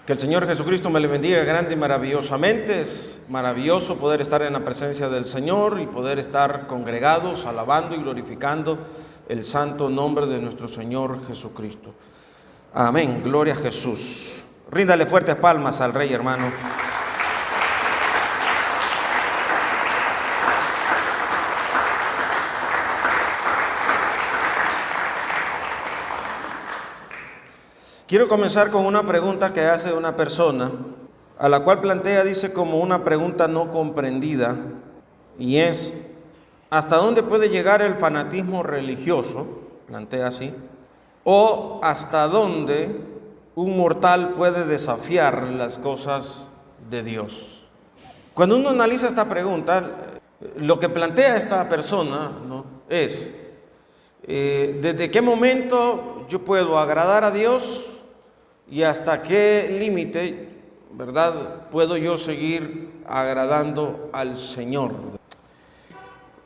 Que el Señor Jesucristo me le bendiga grande y maravillosamente. Es maravilloso poder estar en la presencia del Señor y poder estar congregados, alabando y glorificando el santo nombre de nuestro Señor Jesucristo. Amén, gloria a Jesús. Ríndale fuertes palmas al Rey, hermano. Quiero comenzar con una pregunta que hace una persona, a la cual plantea, dice, como una pregunta no comprendida, y es, ¿hasta dónde puede llegar el fanatismo religioso? Plantea así. ¿O hasta dónde un mortal puede desafiar las cosas de Dios? Cuando uno analiza esta pregunta, lo que plantea esta persona, ¿no?, es, ¿desde qué momento yo puedo agradar a Dios? ¿Y hasta qué límite, verdad, puedo yo seguir agradando al Señor?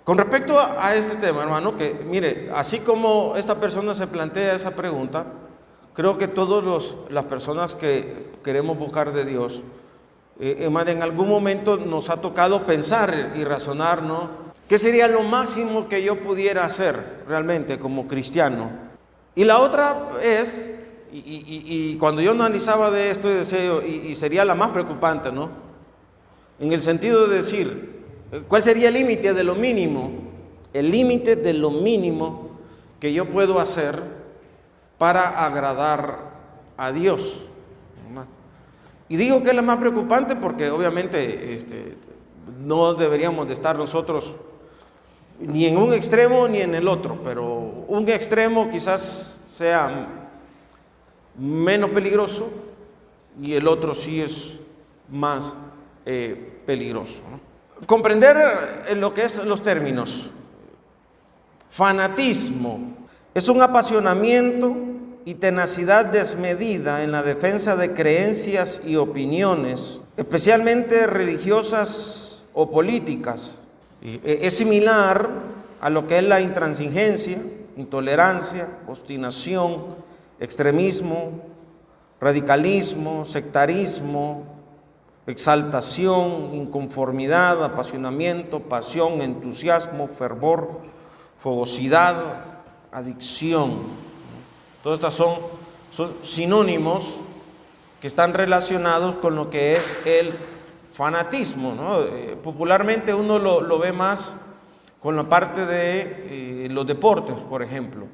Con respecto a este tema, hermano, que mire, así como esta persona se plantea esa pregunta, creo que todas las personas que queremos buscar de Dios, en algún momento nos ha tocado pensar y razonar, ¿no? ¿Qué sería lo máximo que yo pudiera hacer realmente como cristiano? Y la otra es... Y cuando yo analizaba de esto, decía, y sería la más preocupante, ¿no? En el sentido de decir, ¿cuál sería el límite de lo mínimo? El límite de lo mínimo que yo puedo hacer para agradar a Dios. Y digo que es la más preocupante porque obviamente no deberíamos de estar nosotros ni en un extremo ni en el otro, pero un extremo quizás sea menos peligroso y el otro sí es más peligroso, ¿no? Comprender lo que es los términos. Fanatismo es un apasionamiento y tenacidad desmedida en la defensa de creencias y opiniones, especialmente religiosas o políticas. Es similar a lo que es la intransigencia, intolerancia, obstinación, extremismo, radicalismo, sectarismo, exaltación, inconformidad, apasionamiento, pasión, entusiasmo, fervor, fogosidad, adicción. Todas estas son sinónimos que están relacionados con lo que es el fanatismo, ¿no? Popularmente uno lo ve más con la parte de los deportes, por ejemplo,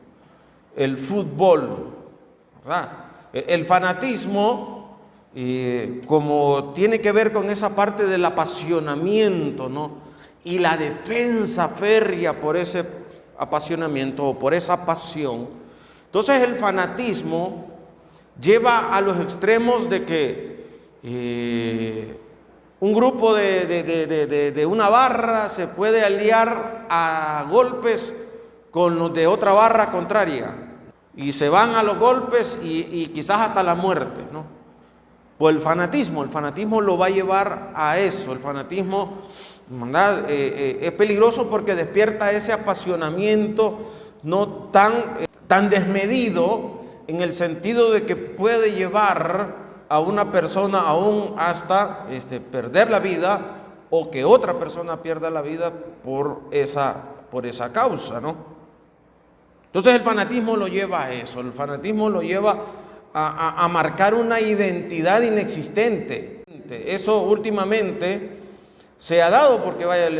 el fútbol, ¿verdad? El fanatismo, como tiene que ver con esa parte del apasionamiento, ¿no?, y la defensa férrea por ese apasionamiento o por esa pasión. Entonces el fanatismo lleva a los extremos de que un grupo de una barra se puede aliar a golpes con los de otra barra contraria. Y se van a los golpes y quizás hasta la muerte, ¿no? Pues el fanatismo lo va a llevar a eso. El fanatismo, ¿verdad?, es peligroso porque despierta ese apasionamiento no tan desmedido, en el sentido de que puede llevar a una persona aún hasta perder la vida, o que otra persona pierda la vida por esa causa, ¿no? Entonces el fanatismo lo lleva a eso, el fanatismo lo lleva a marcar una identidad inexistente. Eso últimamente se ha dado porque, vaya,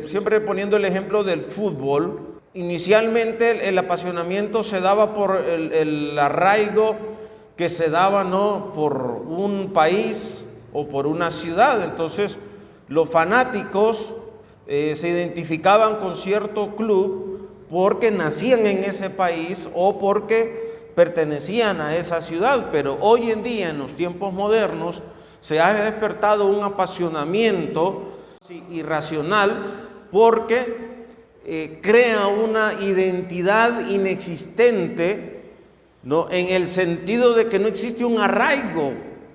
siempre poniendo el ejemplo del fútbol, inicialmente el apasionamiento se daba por el arraigo que se daba, ¿no?, por un país o por una ciudad. Entonces los fanáticos se identificaban con cierto club porque nacían en ese país o porque pertenecían a esa ciudad. Pero hoy en día, en los tiempos modernos, se ha despertado un apasionamiento irracional porque crea una identidad inexistente, ¿no?, en el sentido de que no existe un arraigo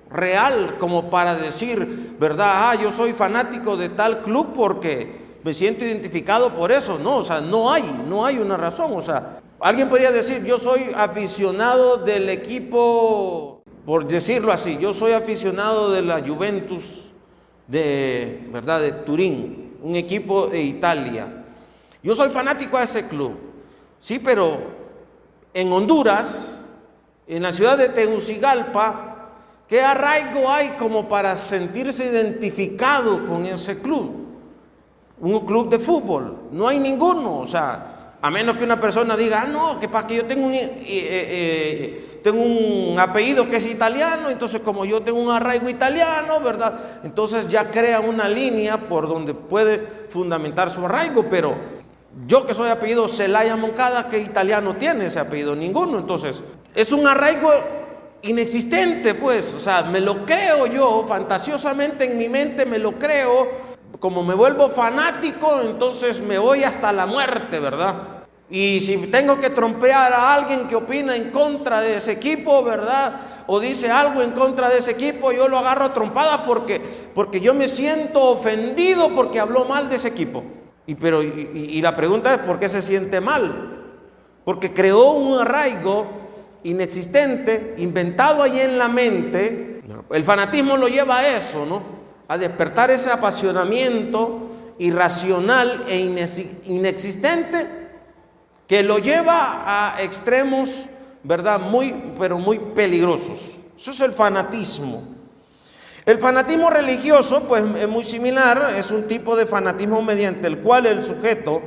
real como para decir, ¿verdad?, yo soy fanático de tal club porque me siento identificado por eso. No, o sea, no hay una razón. O sea, alguien podría decir, yo soy aficionado del equipo por decirlo así, yo soy aficionado de la Juventus ¿verdad?, de Turín, un equipo de Italia. Yo soy fanático de ese club, sí, pero en Honduras, en la ciudad de Tegucigalpa, ¿qué arraigo hay como para sentirse identificado con ese club? Un club de fútbol, no hay ninguno. O sea, a menos que una persona diga, no, que para que yo tengo un apellido que es italiano, entonces como yo tengo un arraigo italiano, ¿verdad? Entonces ya crea una línea por donde puede fundamentar su arraigo. Pero yo, que soy apellido Zelaya Moncada, ¿qué italiano tiene ese apellido? Ninguno. Entonces es un arraigo inexistente, pues. O sea, me lo creo yo, fantasiosamente en mi mente me lo creo. Como me vuelvo fanático, entonces me voy hasta la muerte, ¿verdad? Y si tengo que trompear a alguien que opina en contra de ese equipo, ¿verdad?, o dice algo en contra de ese equipo, yo lo agarro a trompada porque yo me siento ofendido porque habló mal de ese equipo. Y la pregunta es, ¿por qué se siente mal? Porque creó un arraigo inexistente, inventado ahí en la mente. El fanatismo lo lleva a eso, ¿no?, a despertar ese apasionamiento irracional e inexistente que lo lleva a extremos, ¿verdad?, pero muy peligrosos. Eso es el fanatismo. El fanatismo religioso, pues, es muy similar. Es un tipo de fanatismo mediante el cual el sujeto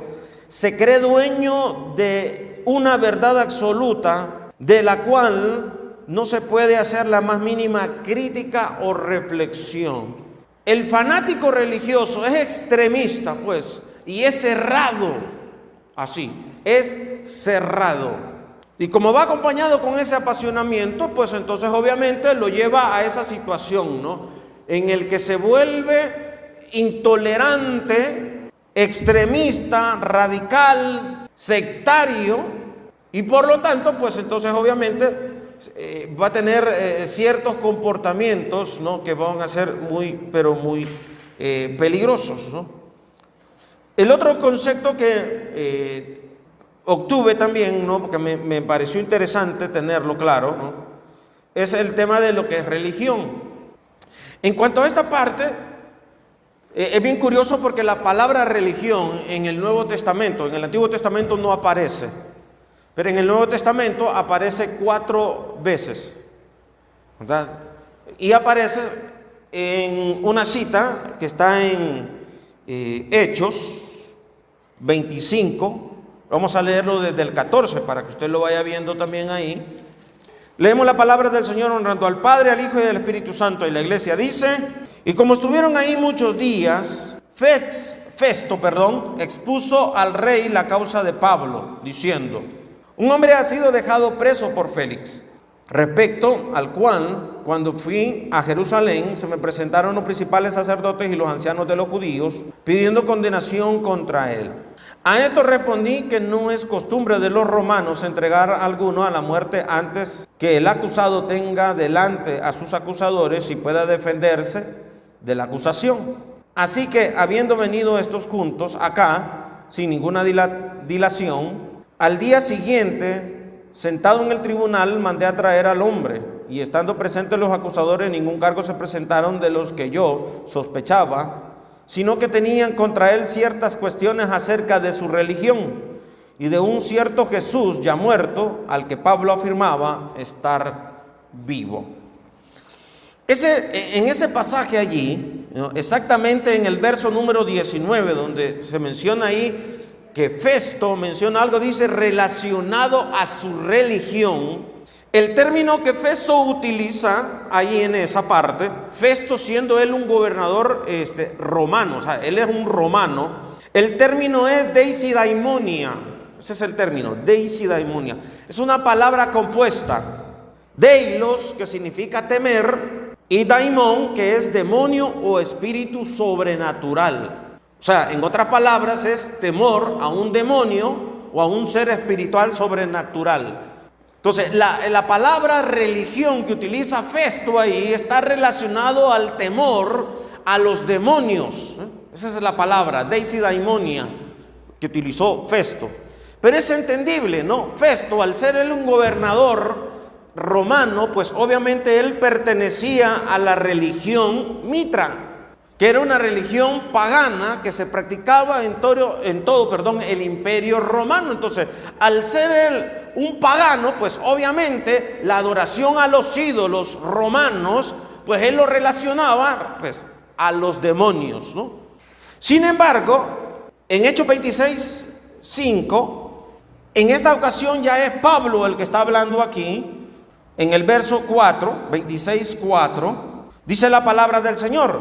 se cree dueño de una verdad absoluta de la cual no se puede hacer la más mínima crítica o reflexión. El fanático religioso es extremista, pues, y es cerrado, así, es cerrado. Y como va acompañado con ese apasionamiento, pues entonces obviamente lo lleva a esa situación, ¿no?, en el que se vuelve intolerante, extremista, radical, sectario, y por lo tanto, pues entonces obviamente va a tener ciertos comportamientos, ¿no?, que van a ser pero muy peligrosos, ¿no? El otro concepto que obtuve también, ¿no?, porque me pareció interesante tenerlo claro, ¿no?, es el tema de lo que es religión. En cuanto a esta parte, es bien curioso porque la palabra religión en el Nuevo Testamento, en el Antiguo Testamento no aparece, pero en el Nuevo Testamento aparece 4 veces, ¿verdad? Y aparece en una cita que está en Hechos 25. Vamos a leerlo desde el 14 para que usted lo vaya viendo también ahí. Leemos la palabra del Señor honrando al Padre, al Hijo y al Espíritu Santo. Y la iglesia dice: y como estuvieron ahí muchos días, Festo expuso al rey la causa de Pablo, diciendo: un hombre ha sido dejado preso por Félix, respecto al cual, cuando fui a Jerusalén, se me presentaron los principales sacerdotes y los ancianos de los judíos, pidiendo condenación contra él. A esto respondí que no es costumbre de los romanos entregar a alguno a la muerte antes que el acusado tenga delante a sus acusadores y pueda defenderse de la acusación. Así que, habiendo venido estos juntos acá, sin ninguna dilación, al día siguiente, sentado en el tribunal, mandé a traer al hombre, y estando presentes los acusadores, ningún cargo se presentaron de los que yo sospechaba, sino que tenían contra él ciertas cuestiones acerca de su religión y de un cierto Jesús ya muerto, al que Pablo afirmaba estar vivo. En ese pasaje allí, exactamente en el verso número 19, donde se menciona ahí que Festo menciona algo, dice relacionado a su religión. El término que Festo utiliza ahí en esa parte, Festo siendo él un gobernador romano, o sea, él es un romano, el término es deisiddaimonia. Ese es el término, deisiddaimonia. Es una palabra compuesta, deilos, que significa temer, y daimon, que es demonio o espíritu sobrenatural. O sea, en otras palabras, es temor a un demonio o a un ser espiritual sobrenatural. Entonces, la palabra religión que utiliza Festo ahí está relacionado al temor a los demonios. Esa es la palabra, deisiddaimonia, que utilizó Festo. Pero es entendible, ¿no? Festo, al ser él un gobernador, romano, pues obviamente él pertenecía a la religión mitra, que era una religión pagana que se practicaba en todo el imperio romano. Entonces, al ser él un pagano, pues obviamente la adoración a los ídolos romanos, pues él lo relacionaba pues a los demonios, ¿no? Sin embargo, en Hechos 26:5, en esta ocasión ya es Pablo el que está hablando aquí. En el verso 4, 26:4, dice la palabra del Señor: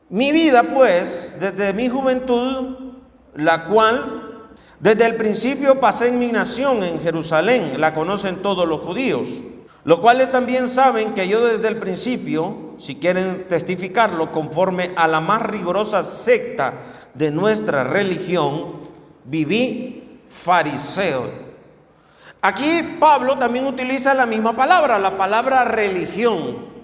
mi vida, pues, desde mi juventud, la cual desde el principio pasé en mi nación en Jerusalén, la conocen todos los judíos, los cuales también saben que yo desde el principio, si quieren testificarlo, conforme a la más rigurosa secta de nuestra religión, viví fariseo. Aquí Pablo también utiliza la misma palabra, la palabra religión.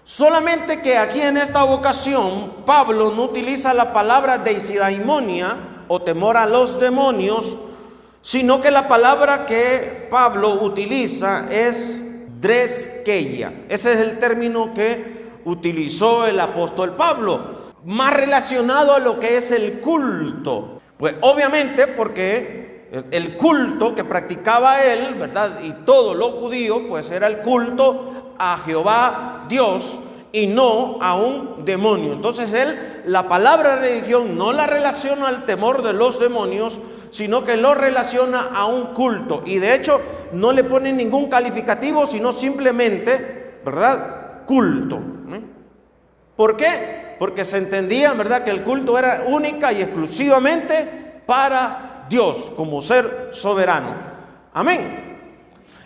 Solamente que aquí en esta ocasión Pablo no utiliza la palabra deisidaimonia o temor a los demonios, sino que la palabra que Pablo utiliza es dreskeia. Ese es el término que utilizó el apóstol Pablo, más relacionado a lo que es el culto. Pues obviamente porque el culto que practicaba él, ¿verdad? Y todos los judíos, pues era el culto a Jehová Dios y no a un demonio. Entonces él la palabra religión no la relaciona al temor de los demonios, sino que lo relaciona a un culto, y de hecho no le pone ningún calificativo, sino simplemente, ¿verdad?, culto. ¿Por qué? Porque se entendía, ¿verdad?, que el culto era única y exclusivamente para Dios como ser soberano. Amén.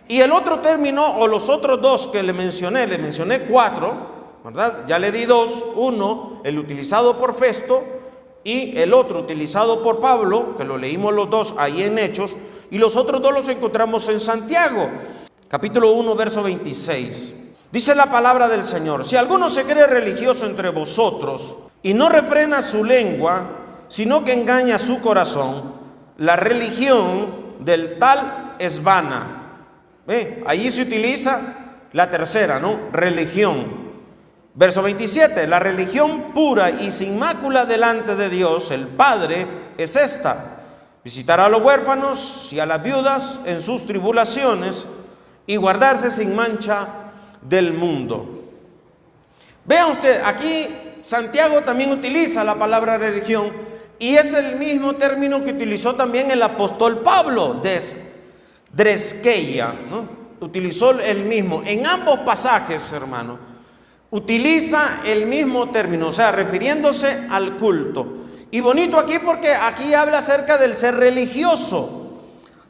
Y el otro término, o los otros dos que le mencioné cuatro, ¿verdad? Ya le di dos: uno, el utilizado por Festo, y el otro utilizado por Pablo, que lo leímos los dos ahí en Hechos, y los otros dos los encontramos en Santiago, capítulo 1, verso 26. Dice la palabra del Señor: si alguno se cree religioso entre vosotros y no refrena su lengua, sino que engaña su corazón, la religión del tal es vana. Allí se utiliza la tercera, ¿no?, religión. Verso 27, la religión pura y sin mácula delante de Dios, el Padre, es esta: visitar a los huérfanos y a las viudas en sus tribulaciones y guardarse sin mancha del mundo. Vean usted, aquí Santiago también utiliza la palabra religión, y es el mismo término que utilizó también el apóstol Pablo, dreskeia, ¿no? Utilizó el mismo. En ambos pasajes, hermano, utiliza el mismo término, o sea, refiriéndose al culto. Y bonito aquí porque aquí habla acerca del ser religioso.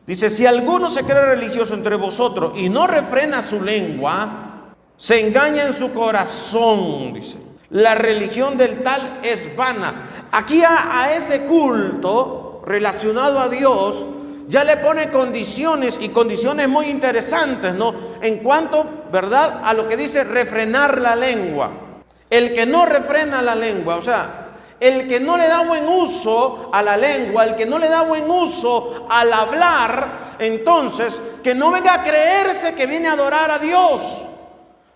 Dice: si alguno se cree religioso entre vosotros y no refrena su lengua, se engaña en su corazón, dice. La religión del tal es vana. Aquí a ese culto relacionado a Dios ya le pone condiciones, y condiciones muy interesantes, ¿no?, en cuanto, ¿verdad?, a lo que dice refrenar la lengua. El que no refrena la lengua, o sea, el que no le da buen uso a la lengua, el que no le da buen uso al hablar, entonces que no venga a creerse que viene a adorar a Dios,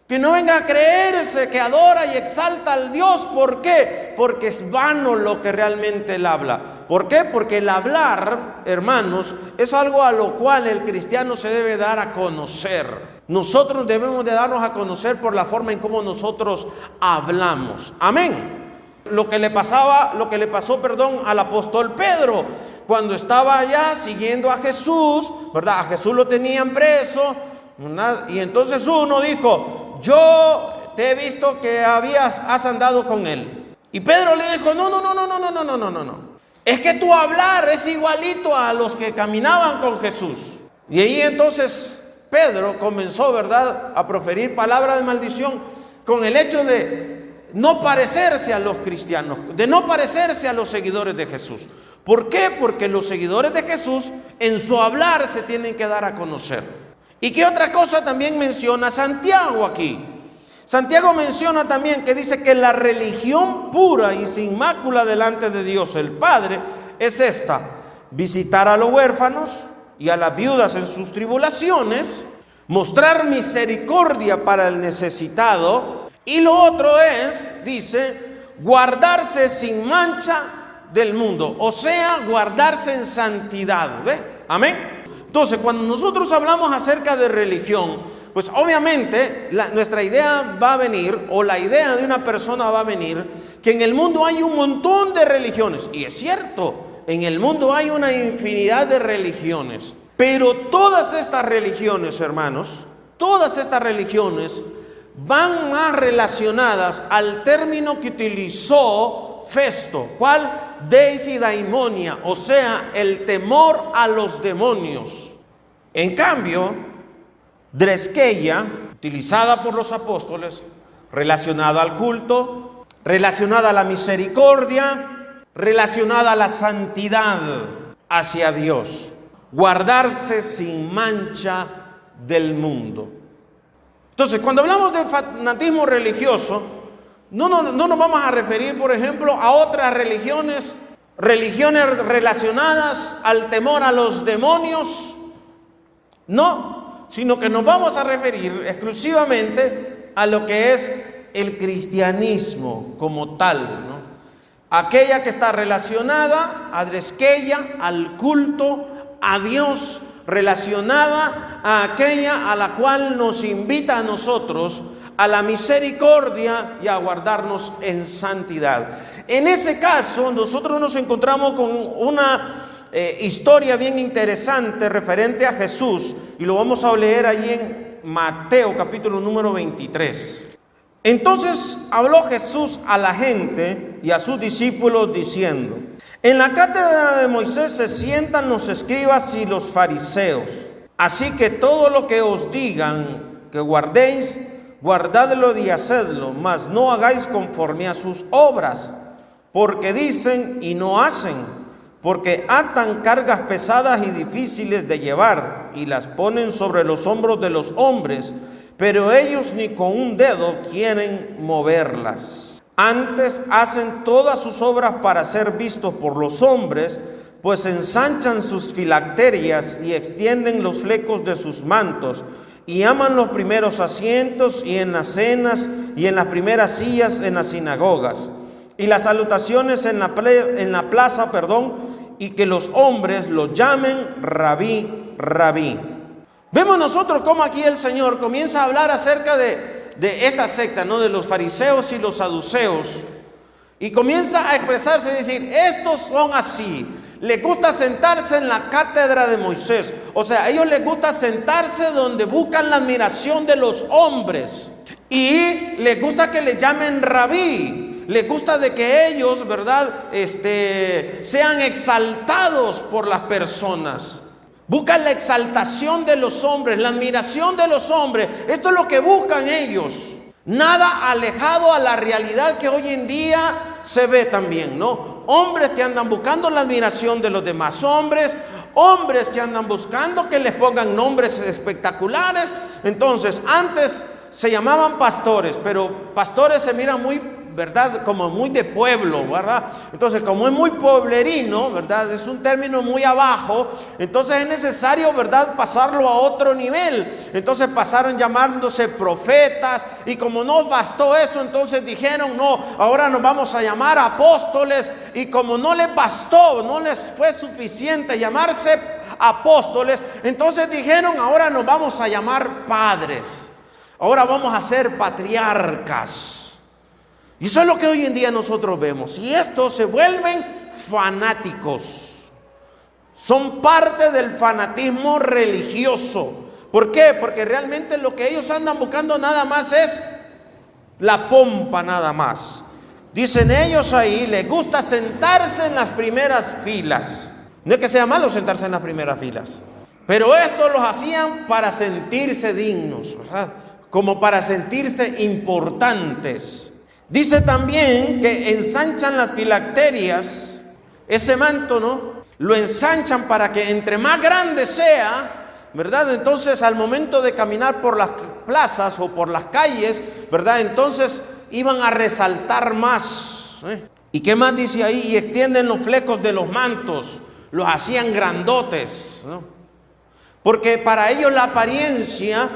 que no venga a creerse que adora y exalta al Dios. ¿Por qué? Porque es vano lo que realmente él habla. ¿Por qué? Porque el hablar, hermanos, es algo a lo cual el cristiano se debe dar a conocer. Nosotros debemos de darnos a conocer por la forma en cómo nosotros hablamos. Amén. Lo que le pasó, al apóstol Pedro, cuando estaba allá siguiendo a Jesús, ¿verdad? A Jesús lo tenían preso, ¿verdad? Y entonces uno dijo: yo te he visto que has andado con él. Y Pedro le dijo: no. Es que tu hablar es igualito a los que caminaban con Jesús. Y ahí entonces Pedro comenzó, ¿verdad?, a proferir palabras de maldición con el hecho de no parecerse a los cristianos, de no parecerse a los seguidores de Jesús. ¿Por qué? Porque los seguidores de Jesús en su hablar se tienen que dar a conocer. ¿Y qué otra cosa también menciona Santiago aquí? Santiago menciona también que dice que la religión pura y sin mácula delante de Dios el Padre es esta: visitar a los huérfanos y a las viudas en sus tribulaciones, mostrar misericordia para el necesitado. Y lo otro es, dice, guardarse sin mancha del mundo, o sea, guardarse en santidad. ¿Ve? Amén. Entonces, cuando nosotros hablamos acerca de religión, pues obviamente nuestra idea va a venir, o la idea de una persona va a venir, que en el mundo hay un montón de religiones. Y es cierto, en el mundo hay una infinidad de religiones. Pero todas estas religiones, hermanos, todas estas religiones van más relacionadas al término que utilizó Festo. ¿Cuál? Deidaimonia, o sea, el temor a los demonios. En cambio, Dreskeia, utilizada por los apóstoles, relacionada al culto, relacionada a la misericordia, relacionada a la santidad hacia Dios. Guardarse sin mancha del mundo. Entonces, cuando hablamos de fanatismo religioso, no nos vamos a referir, por ejemplo, a otras religiones relacionadas al temor a los demonios, no, sino que nos vamos a referir exclusivamente a lo que es el cristianismo como tal, ¿no? Aquella que está relacionada a Dreskeia, al culto, a Dios, relacionada a aquella a la cual nos invita a nosotros a la misericordia y a guardarnos en santidad. En ese caso, nosotros nos encontramos con una historia bien interesante referente a Jesús, y lo vamos a leer ahí en Mateo capítulo número 23. Entonces habló Jesús a la gente y a sus discípulos diciendo: en la cátedra de Moisés se sientan los escribas y los fariseos. Así que todo lo que os digan que guardéis, guardadlo y hacedlo, mas no hagáis conforme a sus obras, porque dicen y no hacen, porque atan cargas pesadas y difíciles de llevar y las ponen sobre los hombros de los hombres, pero ellos ni con un dedo quieren moverlas. Antes hacen todas sus obras para ser vistos por los hombres, pues ensanchan sus filacterias y extienden los flecos de sus mantos, y aman los primeros asientos y en las cenas y en las primeras sillas en las sinagogas y las salutaciones en la plaza, y que los hombres los llamen rabí, rabí. Vemos nosotros cómo aquí el Señor comienza a hablar acerca de esta secta, ¿no? De los fariseos y los saduceos, y comienza a expresarse y decir: estos son así. Les gusta sentarse en la cátedra de Moisés. O sea, a ellos les gusta sentarse donde buscan la admiración de los hombres. Y les gusta que les llamen rabí. Les gusta de que ellos, ¿verdad? Sean exaltados por las personas. Buscan la exaltación de los hombres, la admiración de los hombres. Esto es lo que buscan ellos. Nada alejado a la realidad que hoy en día se ve también, ¿no? Hombres que andan buscando la admiración de los demás hombres, hombres que andan buscando que les pongan nombres espectaculares. Entonces, antes se llamaban pastores, pero pastores se miran muy, ¿verdad? Como muy de pueblo, ¿verdad? Entonces, como es muy pueblerino, ¿verdad? Es un término muy abajo. Entonces es necesario, ¿verdad?, pasarlo a otro nivel. Entonces pasaron llamándose profetas, y como no bastó eso, entonces dijeron: no, ahora nos vamos a llamar apóstoles. Y como no les bastó, no les fue suficiente llamarse apóstoles, entonces dijeron: ahora nos vamos a llamar padres. Ahora vamos a ser patriarcas. Y eso es lo que hoy en día nosotros vemos. Y estos se vuelven fanáticos. Son parte del fanatismo religioso. ¿Por qué? Porque realmente lo que ellos andan buscando nada más es la pompa, nada más. Dicen ellos ahí, les gusta sentarse en las primeras filas. No es que sea malo sentarse en las primeras filas, pero esto los hacían para sentirse dignos, ¿verdad? Como para sentirse importantes. Dice también que ensanchan las filacterias, ese manto, ¿no? Lo ensanchan para que entre más grande sea, ¿verdad? Entonces, al momento de caminar por las plazas o por las calles, ¿verdad? Entonces iban a resaltar más. ¿Y qué más dice ahí? Y extienden los flecos de los mantos, los hacían grandotes, ¿no? Porque para ellos la apariencia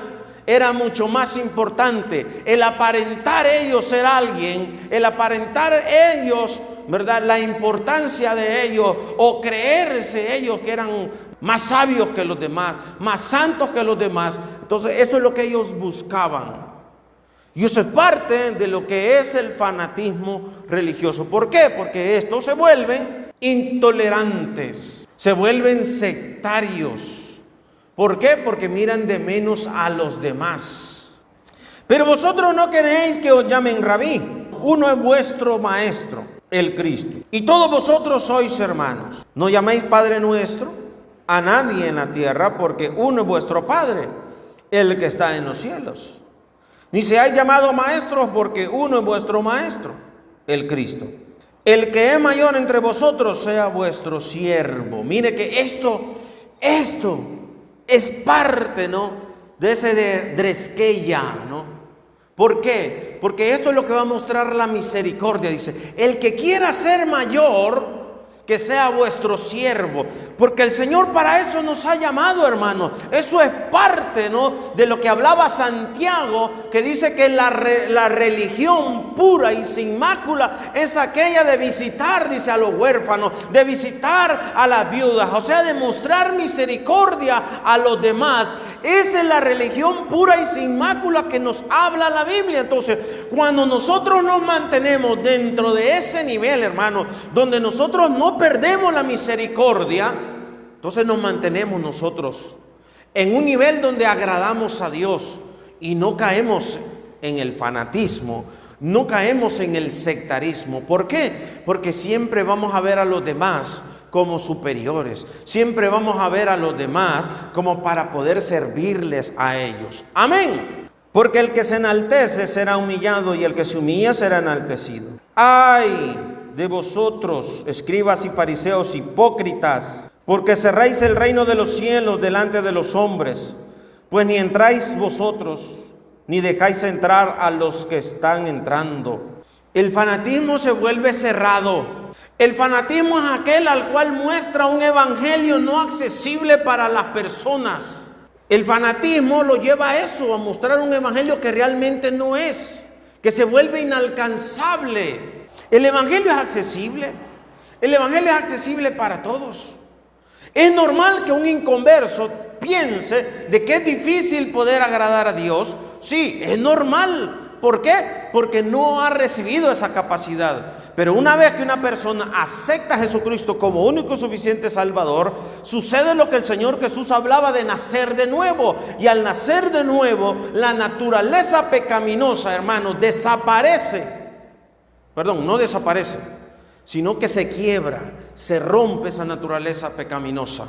era mucho más importante. El aparentar ellos ser alguien, el aparentar ellos, ¿verdad?, la importancia de ellos, o creerse ellos que eran más sabios que los demás, más santos que los demás. Entonces eso es lo que ellos buscaban. Y eso es parte de lo que es el fanatismo religioso. ¿Por qué? Porque estos se vuelven intolerantes, se vuelven sectarios. ¿Por qué? Porque miran de menos a los demás. Pero vosotros no queréis que os llamen rabí. Uno es vuestro maestro, el Cristo. Y todos vosotros sois hermanos. No llaméis Padre nuestro a nadie en la tierra, porque uno es vuestro Padre, el que está en los cielos. Ni seáis llamados maestros, porque uno es vuestro maestro, el Cristo. El que es mayor entre vosotros sea vuestro siervo. Mire que esto es parte, ¿no?, de ese de dresqueia, ¿no? ¿Por qué? Porque esto es lo que va a mostrar la misericordia. Dice, el que quiera ser mayor, que sea vuestro siervo. Porque el Señor para eso nos ha llamado, hermano. Eso es parte, ¿no?, de lo que hablaba Santiago, que dice que la religión pura y sin mácula es aquella de visitar, dice, a los huérfanos, de visitar a las viudas, o sea, de mostrar misericordia a los demás. Esa es la religión pura y sin mácula que nos habla la Biblia. Entonces, cuando nosotros nos mantenemos dentro de ese nivel, hermano, donde nosotros no perdemos la misericordia, entonces nos mantenemos nosotros en un nivel donde agradamos a Dios y no caemos en el fanatismo, no caemos en el sectarismo. ¿Por qué? Porque siempre vamos a ver a los demás como superiores, siempre vamos a ver a los demás como para poder servirles a ellos. Amén. Porque el que se enaltece será humillado, y el que se humilla será enaltecido. ¡Ay de vosotros, escribas y fariseos hipócritas! Porque cerráis el reino de los cielos delante de los hombres, pues ni entráis vosotros, ni dejáis entrar a los que están entrando. El fanatismo se vuelve cerrado. El fanatismo es aquel al cual muestra un evangelio no accesible para las personas. El fanatismo lo lleva a eso, a mostrar un evangelio que realmente no es, que se vuelve inalcanzable. El evangelio es accesible. El evangelio es accesible para todos. Es normal que un inconverso piense de que es difícil poder agradar a Dios. Sí, es normal. ¿Por qué? Porque no ha recibido esa capacidad. Pero una vez que una persona acepta a Jesucristo como único y suficiente Salvador, sucede lo que el Señor Jesús hablaba de nacer de nuevo. Y al nacer de nuevo, la naturaleza pecaminosa, hermano, desaparece. Perdón, no desaparece, sino que se quiebra, se rompe esa naturaleza pecaminosa.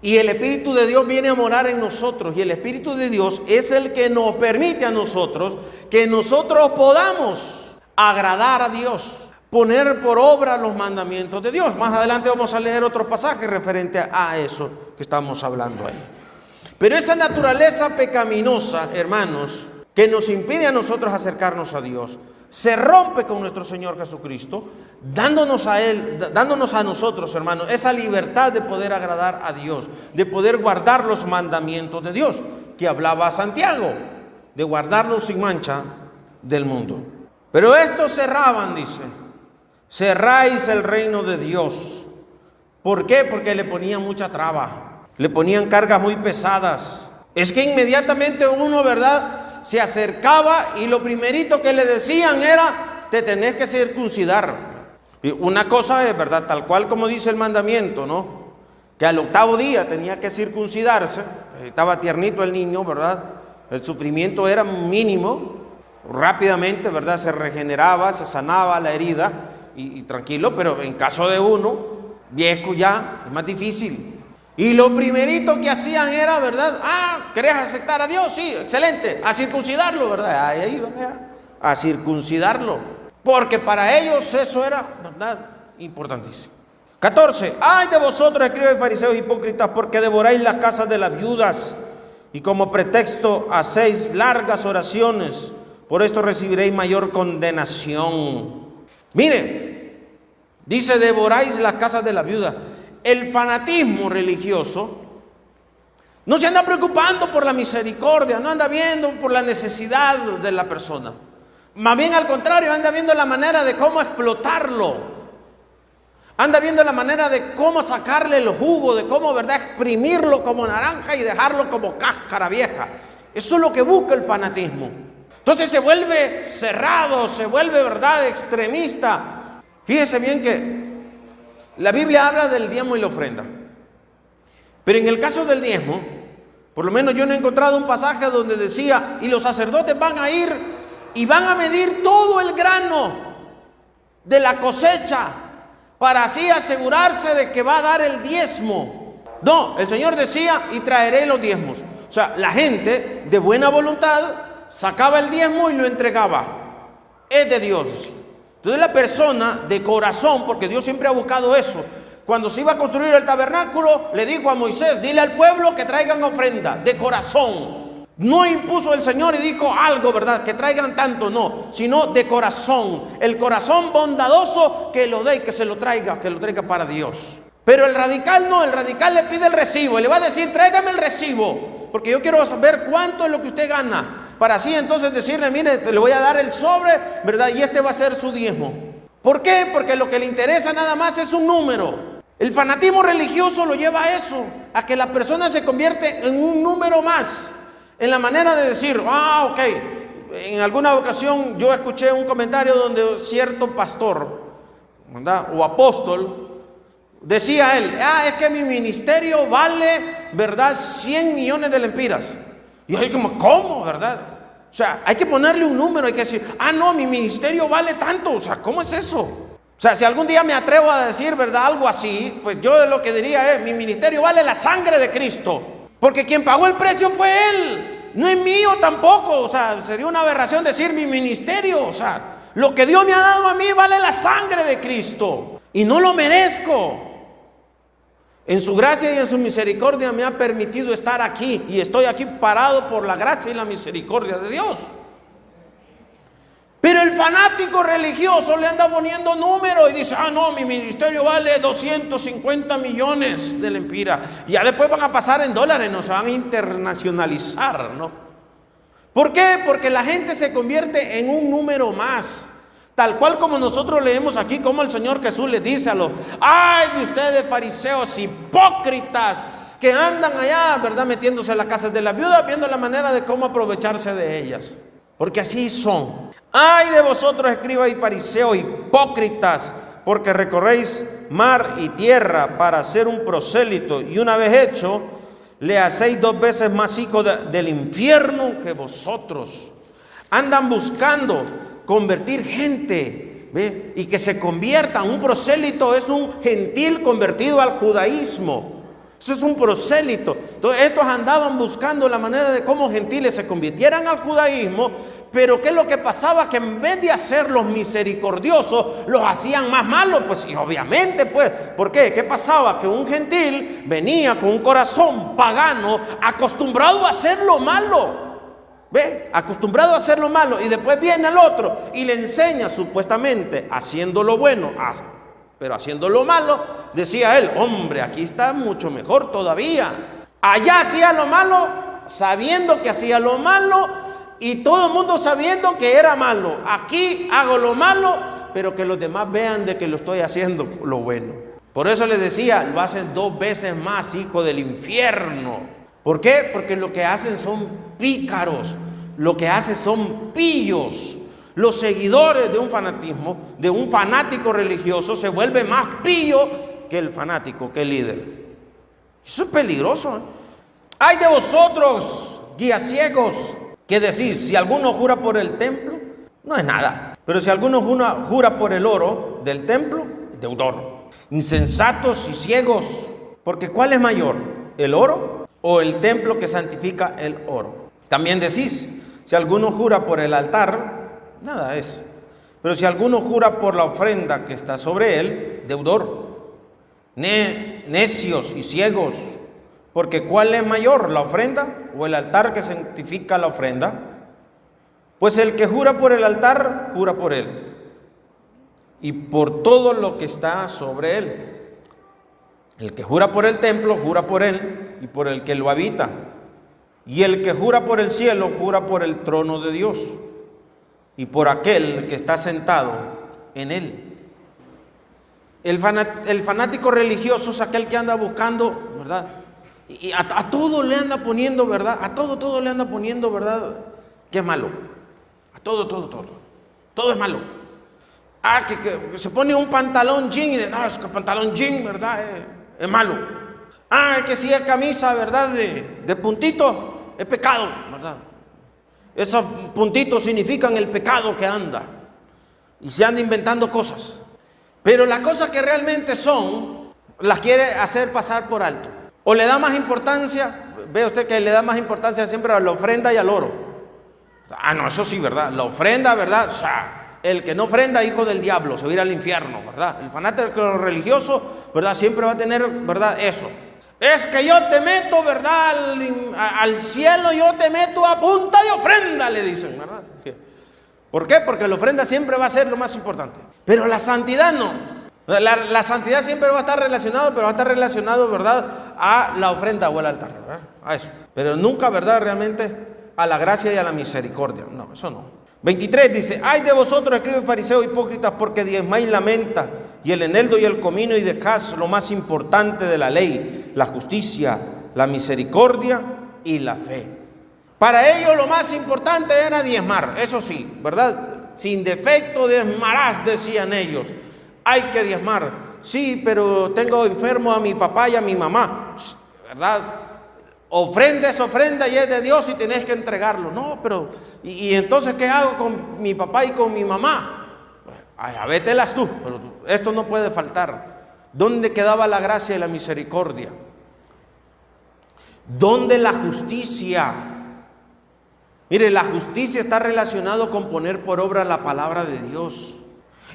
Y el Espíritu de Dios viene a morar en nosotros, y el Espíritu de Dios es el que nos permite a nosotros que nosotros podamos agradar a Dios, poner por obra los mandamientos de Dios. Más adelante vamos a leer otro pasaje referente a eso que estamos hablando ahí. Pero esa naturaleza pecaminosa, hermanos, que nos impide a nosotros acercarnos a Dios, se rompe con nuestro Señor Jesucristo, dándonos a Él, dándonos a nosotros, hermanos, esa libertad de poder agradar a Dios, de poder guardar los mandamientos de Dios, que hablaba Santiago, de guardarlos sin mancha del mundo. Pero estos cerraban, dice, cerráis el reino de Dios. ¿Por qué? Porque le ponían mucha traba, le ponían cargas muy pesadas. Es que inmediatamente uno, ¿verdad?, se acercaba y lo primerito que le decían era: te tenés que circuncidar. Y una cosa es, ¿verdad?, tal cual como dice el mandamiento, ¿no?, que al 8º día tenía que circuncidarse. Estaba tiernito el niño, ¿verdad? El sufrimiento era mínimo. Rápidamente, ¿verdad?, se regeneraba, se sanaba la herida y tranquilo. Pero en caso de uno viejo ya es más difícil. Y lo primerito que hacían era, ¿verdad? ¿Querés aceptar a Dios? Sí, excelente. A circuncidarlo, ¿verdad? Ahí iban a circuncidarlo. Porque para ellos eso era, ¿verdad?, importantísimo. 14. ¡Ay de vosotros, escribas y fariseos hipócritas, porque devoráis las casas de las viudas, y como pretexto hacéis largas oraciones! Por esto recibiréis mayor condenación. Miren, dice: devoráis las casas de la viuda. El fanatismo religioso No se anda preocupando por la misericordia, no anda viendo por la necesidad de la persona. Más bien al contrario, anda viendo la manera de cómo explotarlo. Anda viendo la manera de cómo sacarle el jugo, de cómo, ¿verdad?, exprimirlo como naranja y dejarlo como cáscara vieja. Eso es lo que busca el fanatismo. Entonces se vuelve cerrado, se vuelve, ¿verdad?, extremista. Fíjese bien que la Biblia habla del diezmo y la ofrenda. Pero en el caso del diezmo, por lo menos yo no he encontrado un pasaje donde decía, y los sacerdotes van a ir y van a medir todo el grano de la cosecha para así asegurarse de que va a dar el diezmo. No, el Señor decía, y traeré los diezmos. O sea, la gente de buena voluntad sacaba el diezmo y lo entregaba. Es de Dios. Entonces la persona de corazón, porque Dios siempre ha buscado eso, cuando se iba a construir el tabernáculo, le dijo a Moisés, dile al pueblo que traigan ofrenda, de corazón. No impuso el Señor y dijo algo, ¿verdad?, que traigan tanto, no, sino de corazón. El corazón bondadoso que lo dé y que se lo traiga, para Dios. Pero el radical no, el radical le pide el recibo y le va a decir, tráigame el recibo, porque yo quiero saber cuánto es lo que usted gana, para así entonces decirle, mire, le voy a dar el sobre, ¿verdad?, y este va a ser su diezmo. ¿Por qué? Porque lo que le interesa nada más es un número. El fanatismo religioso lo lleva a eso, a que la persona se convierte en un número más, en la manera de decir, ok. En alguna ocasión yo escuché un comentario donde cierto pastor, ¿verdad?, o apóstol, decía él, es que mi ministerio vale, ¿verdad?, 100 millones de lempiras. Y yo como, ¿cómo, verdad? O sea, hay que ponerle un número, hay que decir, no, mi ministerio vale tanto. O sea, ¿cómo es eso? O sea, si algún día me atrevo a decir, ¿verdad?, algo así, pues yo lo que diría es, mi ministerio vale la sangre de Cristo. Porque quien pagó el precio fue Él, no es mío tampoco. O sea, sería una aberración decir mi ministerio. O sea, lo que Dios me ha dado a mí vale la sangre de Cristo. Y no lo merezco. En su gracia y en su misericordia me ha permitido estar aquí. Y estoy aquí parado por la gracia y la misericordia de Dios. Pero el fanático religioso le anda poniendo números y dice, no, mi ministerio vale 250 millones de lempiras. Y ya después van a pasar en dólares, no se van a internacionalizar, ¿no? ¿Por qué? Porque la gente se convierte en un número más. Tal cual como nosotros leemos aquí, como el Señor Jesús les dice a los, ¡ay de ustedes fariseos hipócritas! Que andan allá, ¿verdad?, metiéndose en las casas de las viudas, viendo la manera de cómo aprovecharse de ellas. Porque así son. ¡Ay de vosotros, escribas y fariseos hipócritas! Porque recorréis mar y tierra para ser un prosélito, y una vez hecho, le hacéis 2 veces más hijo del infierno que vosotros. Andan buscando convertir gente, ¿ve?, y que se conviertan. Un prosélito es un gentil convertido al judaísmo. Eso es un prosélito. Entonces estos andaban buscando la manera de cómo gentiles se convirtieran al judaísmo. Pero ¿qué es lo que pasaba? Que en vez de hacerlos misericordiosos, los hacían más malos. Pues y obviamente, pues, ¿por qué? ¿Qué pasaba? Que un gentil venía con un corazón pagano, acostumbrado a hacer lo malo. ¿Ve? Acostumbrado a hacer lo malo. Y después viene el otro y le enseña supuestamente haciendo lo bueno, pero haciendo lo malo. Decía él, hombre, aquí está mucho mejor todavía. Allá hacía lo malo, sabiendo que hacía lo malo, y todo el mundo sabiendo que era malo. Aquí hago lo malo, pero que los demás vean de que lo estoy haciendo lo bueno. Por eso les decía, lo hacen 2 veces más hijo del infierno. ¿Por qué? Porque lo que hacen son pícaros, lo que hacen son pillos. Los seguidores de un fanatismo, de un fanático religioso, se vuelve más pillo que el fanático, que el líder. Eso es peligroso, ¿eh? ¡Ay de vosotros, guías ciegos! ¿Qué decís? Si alguno jura por el templo, no es nada. Pero si alguno jura por el oro del templo, es deudor. Insensatos y ciegos, porque ¿cuál es mayor? ¿El oro o el templo que santifica el oro? También decís, si alguno jura por el altar, nada es. Pero si alguno jura por la ofrenda que está sobre él, deudor. Necios y ciegos, porque ¿cuál es mayor, la ofrenda o el altar que santifica la ofrenda? Pues el que jura por el altar, jura por él y por todo lo que está sobre él. El que jura por el templo, jura por él y por el que lo habita. Y el que jura por el cielo, jura por el trono de Dios y por aquel que está sentado en él. El fanático religioso es aquel que anda buscando, ¿verdad? Y a todo le anda poniendo, ¿verdad? A todo le anda poniendo, ¿verdad? Que es malo. A todo. Todo es malo. Que se pone un pantalón jean y dice, no, es que el pantalón jean, ¿verdad? Es malo. Que si es camisa, ¿verdad? De puntito, es pecado, ¿verdad? Esos puntitos significan el pecado que anda. Y se anda inventando cosas. Pero las cosas que realmente son, las quiere hacer pasar por alto. O le da más importancia, ve usted que le da más importancia siempre a la ofrenda y al oro. No, eso sí, ¿verdad? La ofrenda, ¿verdad? O sea, el que no ofrenda, hijo del diablo, se va a ir al infierno, ¿verdad? El fanático religioso, ¿verdad? Siempre va a tener, ¿verdad? Eso. Es que yo te meto, ¿verdad? Al cielo yo te meto a punta de ofrenda, le dicen, ¿verdad? ¿Por qué? Porque la ofrenda siempre va a ser lo más importante. Pero la santidad no. La santidad siempre va a estar relacionado, pero va a estar relacionado, ¿verdad? A la ofrenda o al altar, ¿verdad? A eso. Pero nunca, ¿verdad? Realmente a la gracia y a la misericordia. No, eso no. 23 dice, ay de vosotros, escriben fariseos hipócritas, porque diezmáis la menta y el eneldo y el comino y dejáis lo más importante de la ley, la justicia, la misericordia y la fe. Para ellos lo más importante era diezmar, eso sí, ¿verdad? Sin defecto diezmarás, decían ellos. Hay que diezmar. Sí, pero tengo enfermo a mi papá y a mi mamá, ¿verdad? Ofrenda es ofrenda y es de Dios y tenés que entregarlo. No, pero ¿y entonces qué hago con mi papá y con mi mamá? Vételas tú, pero esto no puede faltar. ¿Dónde quedaba la gracia y la misericordia? ¿Dónde la justicia? Mire, la justicia está relacionado con poner por obra la palabra de Dios.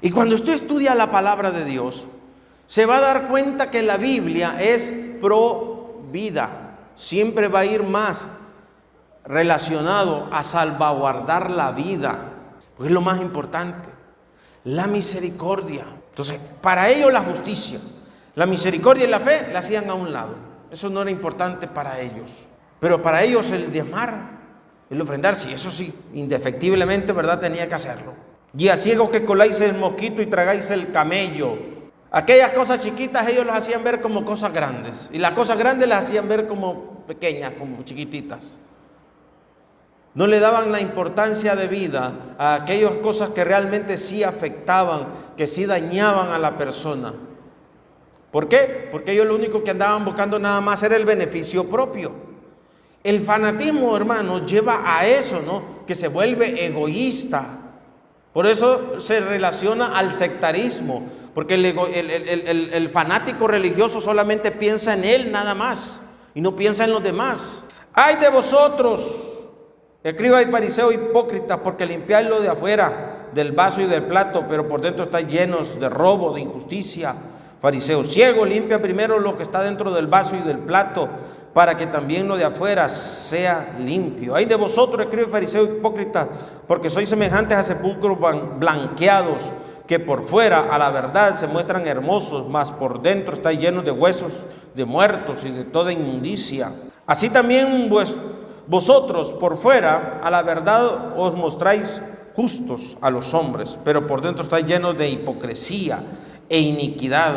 Y cuando usted estudia la palabra de Dios, se va a dar cuenta que la Biblia es pro vida. Siempre va a ir más relacionado a salvaguardar la vida, porque es lo más importante. La misericordia. Entonces, para ellos la justicia, la misericordia y la fe la hacían a un lado. Eso no era importante para ellos. Pero para ellos el diezmar, el ofrendar, sí, eso sí, indefectiblemente, ¿verdad? Tenía que hacerlo. Y a ciegos que coláis el mosquito y tragáis el camello. Aquellas cosas chiquitas ellos las hacían ver como cosas grandes. Y las cosas grandes las hacían ver como pequeñas, como chiquititas. No le daban la importancia de vida a aquellas cosas que realmente sí afectaban, que sí dañaban a la persona. ¿Por qué? Porque ellos lo único que andaban buscando nada más era el beneficio propio. El fanatismo, hermanos, lleva a eso, ¿no? Que se vuelve egoísta. Por eso se relaciona al sectarismo, porque el fanático religioso solamente piensa en él nada más y no piensa en los demás. ¡Ay de vosotros, escribas y fariseos hipócritas, porque limpiáis lo de afuera del vaso y del plato, pero por dentro estáis llenos de robo, de injusticia! Fariseo ciego, limpia primero lo que está dentro del vaso y del plato, para que también lo de afuera sea limpio. Ay de vosotros, escriben fariseos hipócritas, porque sois semejantes a sepulcros blanqueados, que por fuera a la verdad se muestran hermosos, mas por dentro estáis llenos de huesos de muertos y de toda inmundicia. Así también vosotros por fuera a la verdad os mostráis justos a los hombres, pero por dentro estáis llenos de hipocresía e iniquidad.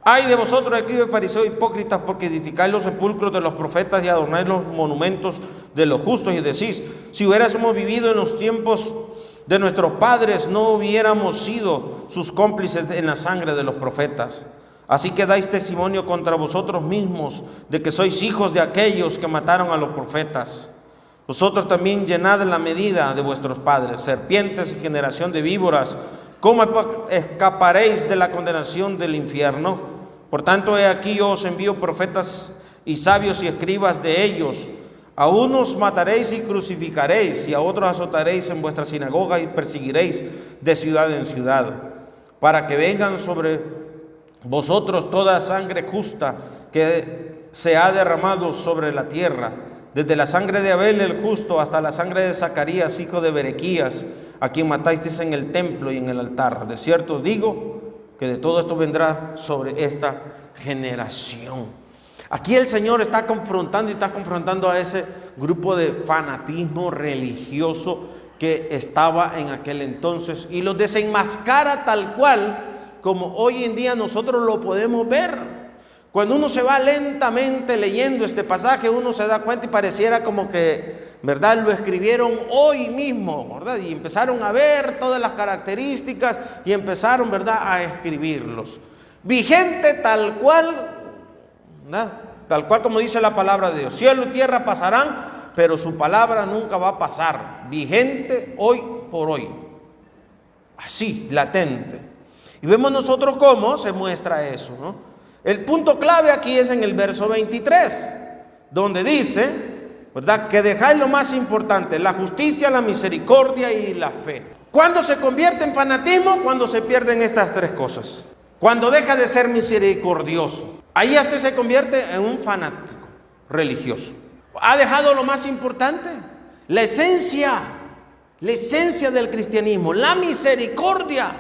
Ay de vosotros, escriben fariseos hipócritas, porque edificáis los sepulcros de los profetas y adornáis los monumentos de los justos, y decís, si hubiéramos vivido en los tiempos de nuestros padres, no hubiéramos sido sus cómplices en la sangre de los profetas. Así que dais testimonio contra vosotros mismos de que sois hijos de aquellos que mataron a los profetas. Vosotros también llenad la medida de vuestros padres, serpientes y generación de víboras. ¿Cómo escaparéis de la condenación del infierno? Por tanto, he aquí yo os envío profetas y sabios y escribas de ellos. A unos mataréis y crucificaréis, y a otros azotaréis en vuestra sinagoga y perseguiréis de ciudad en ciudad, para que vengan sobre vosotros toda sangre justa que se ha derramado sobre la tierra, desde la sangre de Abel el justo hasta la sangre de Zacarías, hijo de Berequías, a quien matasteis en el templo y en el altar. De cierto os digo que de todo esto vendrá sobre esta generación. Aquí el Señor está confrontando a ese grupo de fanatismo religioso que estaba en aquel entonces y los desenmascara tal cual como hoy en día nosotros lo podemos ver. Cuando uno se va lentamente leyendo este pasaje, uno se da cuenta y pareciera como que, ¿verdad?, lo escribieron hoy mismo, ¿verdad? Y empezaron a ver todas las características y empezaron, ¿verdad?, a escribirlos. Vigente tal cual, ¿verdad?, tal cual como dice la palabra de Dios. Cielo y tierra pasarán, pero su palabra nunca va a pasar. Vigente hoy por hoy. Así, latente. Y vemos nosotros cómo se muestra eso, ¿no? El punto clave aquí es en el verso 23, donde dice, ¿verdad?, que dejáis lo más importante, la justicia, la misericordia y la fe. ¿Cuándo se convierte en fanatismo? Cuando se pierden estas tres cosas. Cuando deja de ser misericordioso. Ahí usted se convierte en un fanático religioso. Ha dejado lo más importante, la esencia del cristianismo, la misericordia.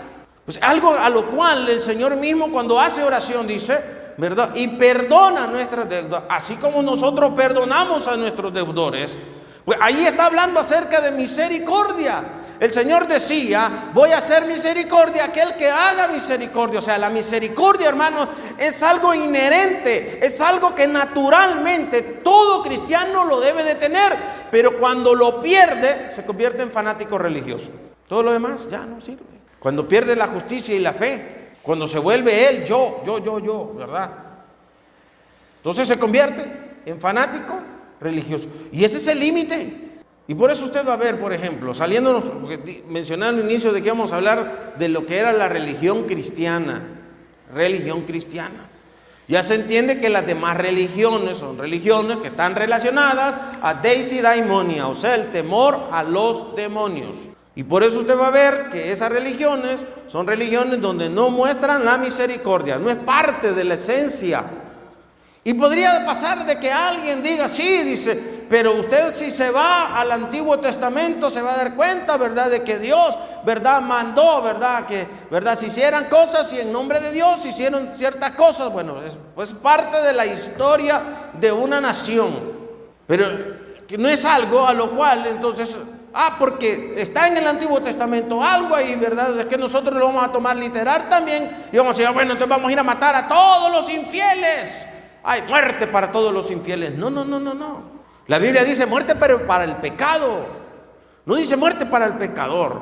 Pues algo a lo cual el Señor mismo cuando hace oración dice, ¿verdad?, y perdona nuestras deudas, así como nosotros perdonamos a nuestros deudores. Pues ahí está hablando acerca de misericordia. El Señor decía, voy a hacer misericordia a aquel que haga misericordia. O sea, la misericordia, hermano, es algo inherente, es algo que naturalmente todo cristiano lo debe de tener, pero cuando lo pierde, se convierte en fanático religioso. Todo lo demás ya no sirve. Cuando pierde la justicia y la fe, cuando se vuelve él, yo, ¿verdad? Entonces se convierte en fanático religioso. Y ese es el límite. Y por eso usted va a ver, por ejemplo, saliéndonos, porque mencionando al inicio de que íbamos a hablar de lo que era la religión cristiana. Ya se entiende que las demás religiones son religiones que están relacionadas a deisidaimonía, o sea, el temor a los demonios. Y por eso usted va a ver que esas religiones son religiones donde no muestran la misericordia, no es parte de la esencia. Y podría pasar de que alguien diga, sí, dice, pero usted si se va al Antiguo Testamento se va a dar cuenta, ¿verdad?, de que Dios, ¿verdad?, mandó, ¿verdad?, que, ¿verdad?, si hicieran cosas y en nombre de Dios hicieron ciertas cosas. Bueno, es pues parte de la historia de una nación, pero que no es algo a lo cual entonces... porque está en el Antiguo Testamento algo ahí, ¿verdad? Es que nosotros lo vamos a tomar literal también y vamos a decir, bueno, entonces vamos a ir a matar a todos los infieles. Hay muerte para todos los infieles. No. La Biblia dice muerte pero para el pecado. No dice muerte para el pecador.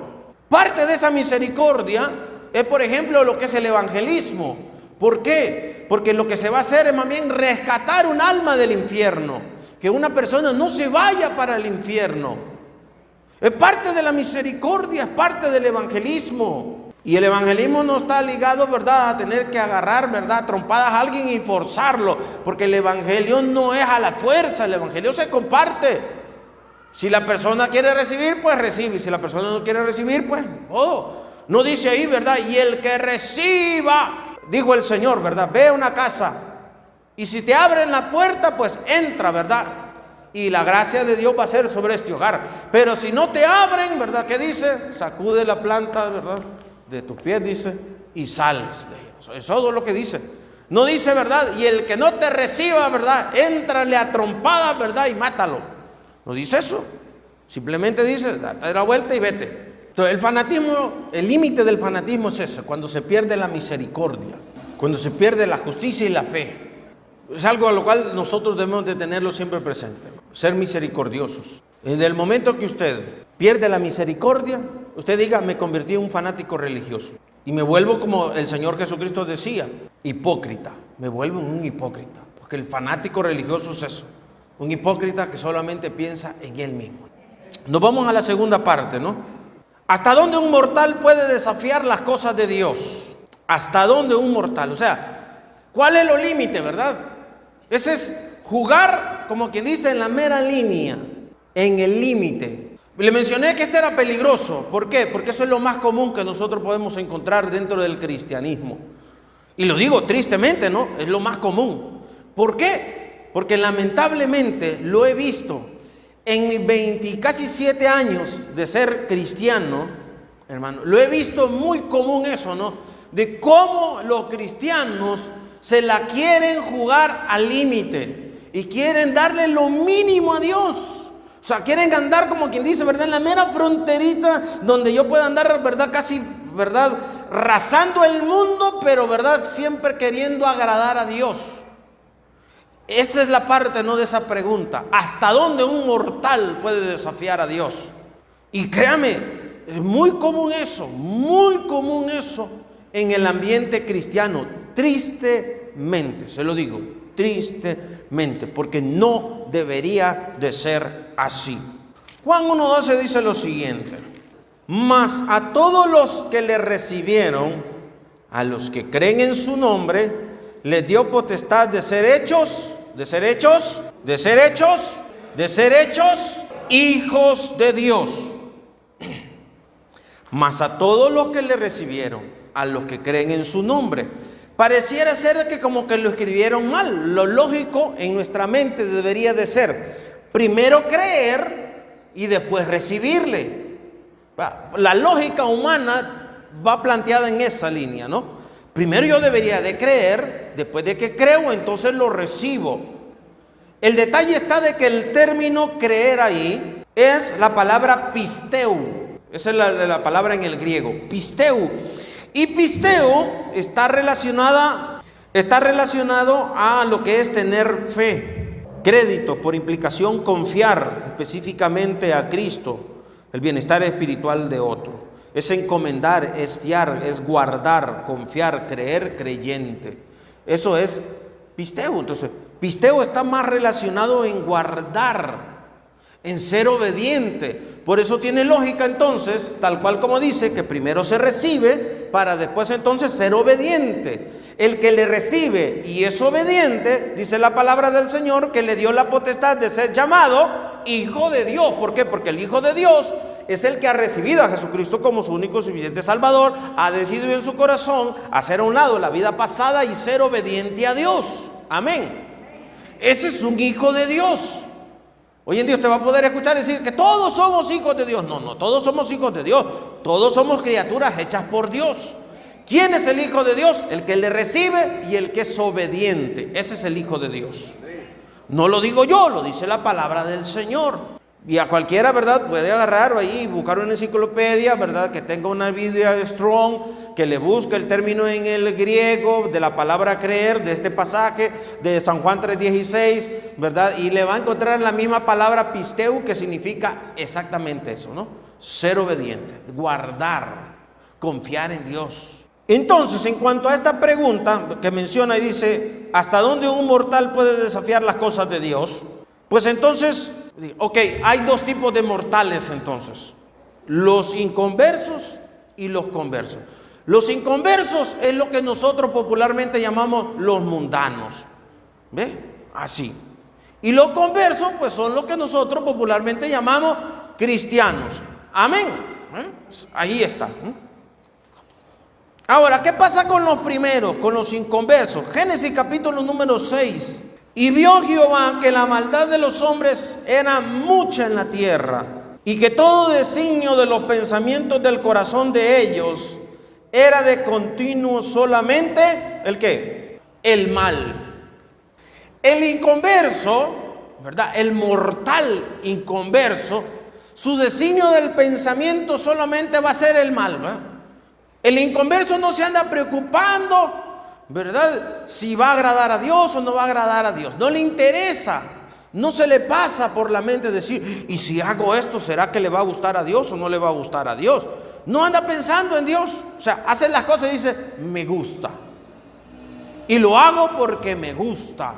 Parte de esa misericordia es, por ejemplo, lo que es el evangelismo. ¿Por qué? Porque lo que se va a hacer es más bien rescatar un alma del infierno. Que una persona no se vaya para el infierno. Es parte de la misericordia, es parte del evangelismo. Y el evangelismo no está ligado, ¿verdad?, a tener que agarrar, ¿verdad?, trompadas a alguien y forzarlo. Porque el evangelio no es a la fuerza, el evangelio se comparte. Si la persona quiere recibir, pues recibe. Si la persona no quiere recibir, pues no dice ahí, ¿verdad? Y el que reciba, dijo el Señor, ¿verdad?, ve a una casa. Y si te abren la puerta, pues entra, ¿verdad? Y la gracia de Dios va a ser sobre este hogar. Pero si no te abren, ¿verdad?, ¿qué dice? Sacude la planta, ¿verdad?, de tus pies, dice, y sal de ellos. Es todo lo que dice. No dice, ¿verdad?, y el que no te reciba, ¿verdad?, éntrale a trompadas, ¿verdad?, y mátalo. No dice eso. Simplemente dice, date la vuelta y vete. Entonces el fanatismo, el límite del fanatismo es eso, cuando se pierde la misericordia, cuando se pierde la justicia y la fe. Es algo a lo cual nosotros debemos de tenerlo siempre presente, ser misericordiosos. En el momento que usted pierde la misericordia, usted diga, me convertí en un fanático religioso y me vuelvo, como el Señor Jesucristo decía, hipócrita. Me vuelvo un hipócrita, porque el fanático religioso es eso, un hipócrita que solamente piensa en él mismo. Nos vamos a la segunda parte, ¿no? ¿Hasta dónde un mortal puede desafiar las cosas de Dios? ¿Hasta dónde un mortal? O sea, ¿cuál es el límite, verdad? Ese es jugar, como quien dice, en la mera línea, en el límite. Le mencioné que este era peligroso. ¿Por qué? Porque eso es lo más común que nosotros podemos encontrar dentro del cristianismo. Y lo digo tristemente, ¿no? Es lo más común. ¿Por qué? Porque lamentablemente lo he visto en mis casi 7 años de ser cristiano, hermano. Lo he visto muy común eso, ¿no? De cómo los cristianos se la quieren jugar al límite y quieren darle lo mínimo a Dios. O sea, quieren andar como quien dice, ¿verdad? En la mera fronterita donde yo pueda andar, ¿verdad? Casi, ¿verdad? Rasando el mundo, pero, ¿verdad? Siempre queriendo agradar a Dios. Esa es la parte, ¿no?, de esa pregunta. ¿Hasta dónde un mortal puede desafiar a Dios? Y créame, es muy común eso en el ambiente cristiano. Tristemente, se lo digo, tristemente, porque no debería de ser así. Juan 1:12 dice lo siguiente: mas a todos los que le recibieron, a los que creen en su nombre, les dio potestad de ser hechos hijos de Dios. Mas a todos los que le recibieron, a los que creen en su nombre. Pareciera ser que como que lo escribieron mal. Lo lógico en nuestra mente debería de ser primero creer y después recibirle. La lógica humana va planteada en esa línea, ¿no? Primero yo debería de creer, después de que creo, entonces lo recibo. El detalle está de que el término creer ahí es la palabra pisteu. Esa es la palabra en el griego, pisteu. Y pisteu está relacionado a lo que es tener fe, crédito, por implicación confiar específicamente a Cristo, el bienestar espiritual de otro. Es encomendar, es fiar, es guardar, confiar, creer, creyente. Eso es pisteu. Entonces, pisteu está más relacionado en guardar, en ser obediente. Por eso tiene lógica entonces, tal cual como dice, que primero se recibe para después entonces ser obediente. El que le recibe y es obediente, dice la palabra del Señor, que le dio la potestad de ser llamado hijo de Dios. ¿Por qué? Porque el hijo de Dios es el que ha recibido a Jesucristo como su único y suficiente Salvador, ha decidido en su corazón hacer a un lado la vida pasada y ser obediente a Dios. Amén. Ese es un hijo de Dios. Hoy en día usted va a poder escuchar decir que todos somos hijos de Dios. No, todos somos hijos de Dios. Todos somos criaturas hechas por Dios. ¿Quién es el hijo de Dios? El que le recibe y el que es obediente. Ese es el hijo de Dios. No lo digo yo, lo dice la palabra del Señor. Y a cualquiera, ¿verdad?, puede agarrar ahí, buscar una enciclopedia, ¿verdad?, que tenga una Biblia Strong, que le busque el término en el griego de la palabra creer, de este pasaje de San Juan 3:16, ¿verdad? Y le va a encontrar la misma palabra pisteu, que significa exactamente eso, ¿no? Ser obediente, guardar, confiar en Dios. Entonces, en cuanto a esta pregunta que menciona y dice, ¿hasta dónde un mortal puede desafiar las cosas de Dios? Pues entonces, ok, hay dos tipos de mortales entonces: los inconversos y los conversos. Los inconversos es lo que nosotros popularmente llamamos los mundanos, ¿ve? Así. Y los conversos pues son los que nosotros popularmente llamamos cristianos. Amén. Ahí está. Ahora, ¿qué pasa con los primeros, con los inconversos? Génesis capítulo número 6. Y vio Jehová que la maldad de los hombres era mucha en la tierra, y que todo designio de los pensamientos del corazón de ellos era de continuo solamente, ¿el qué? El mal. El inconverso, ¿verdad?, el mortal inconverso, su designio del pensamiento solamente va a ser el mal, ¿verdad? El inconverso no se anda preocupando, ¿verdad?, si va a agradar a Dios o no va a agradar a Dios. No le interesa, no se le pasa por la mente decir, ¿y si hago esto, será que le va a gustar a Dios o no le va a gustar a Dios? No anda pensando en Dios. O sea, hace las cosas y dice, me gusta. Y lo hago porque me gusta,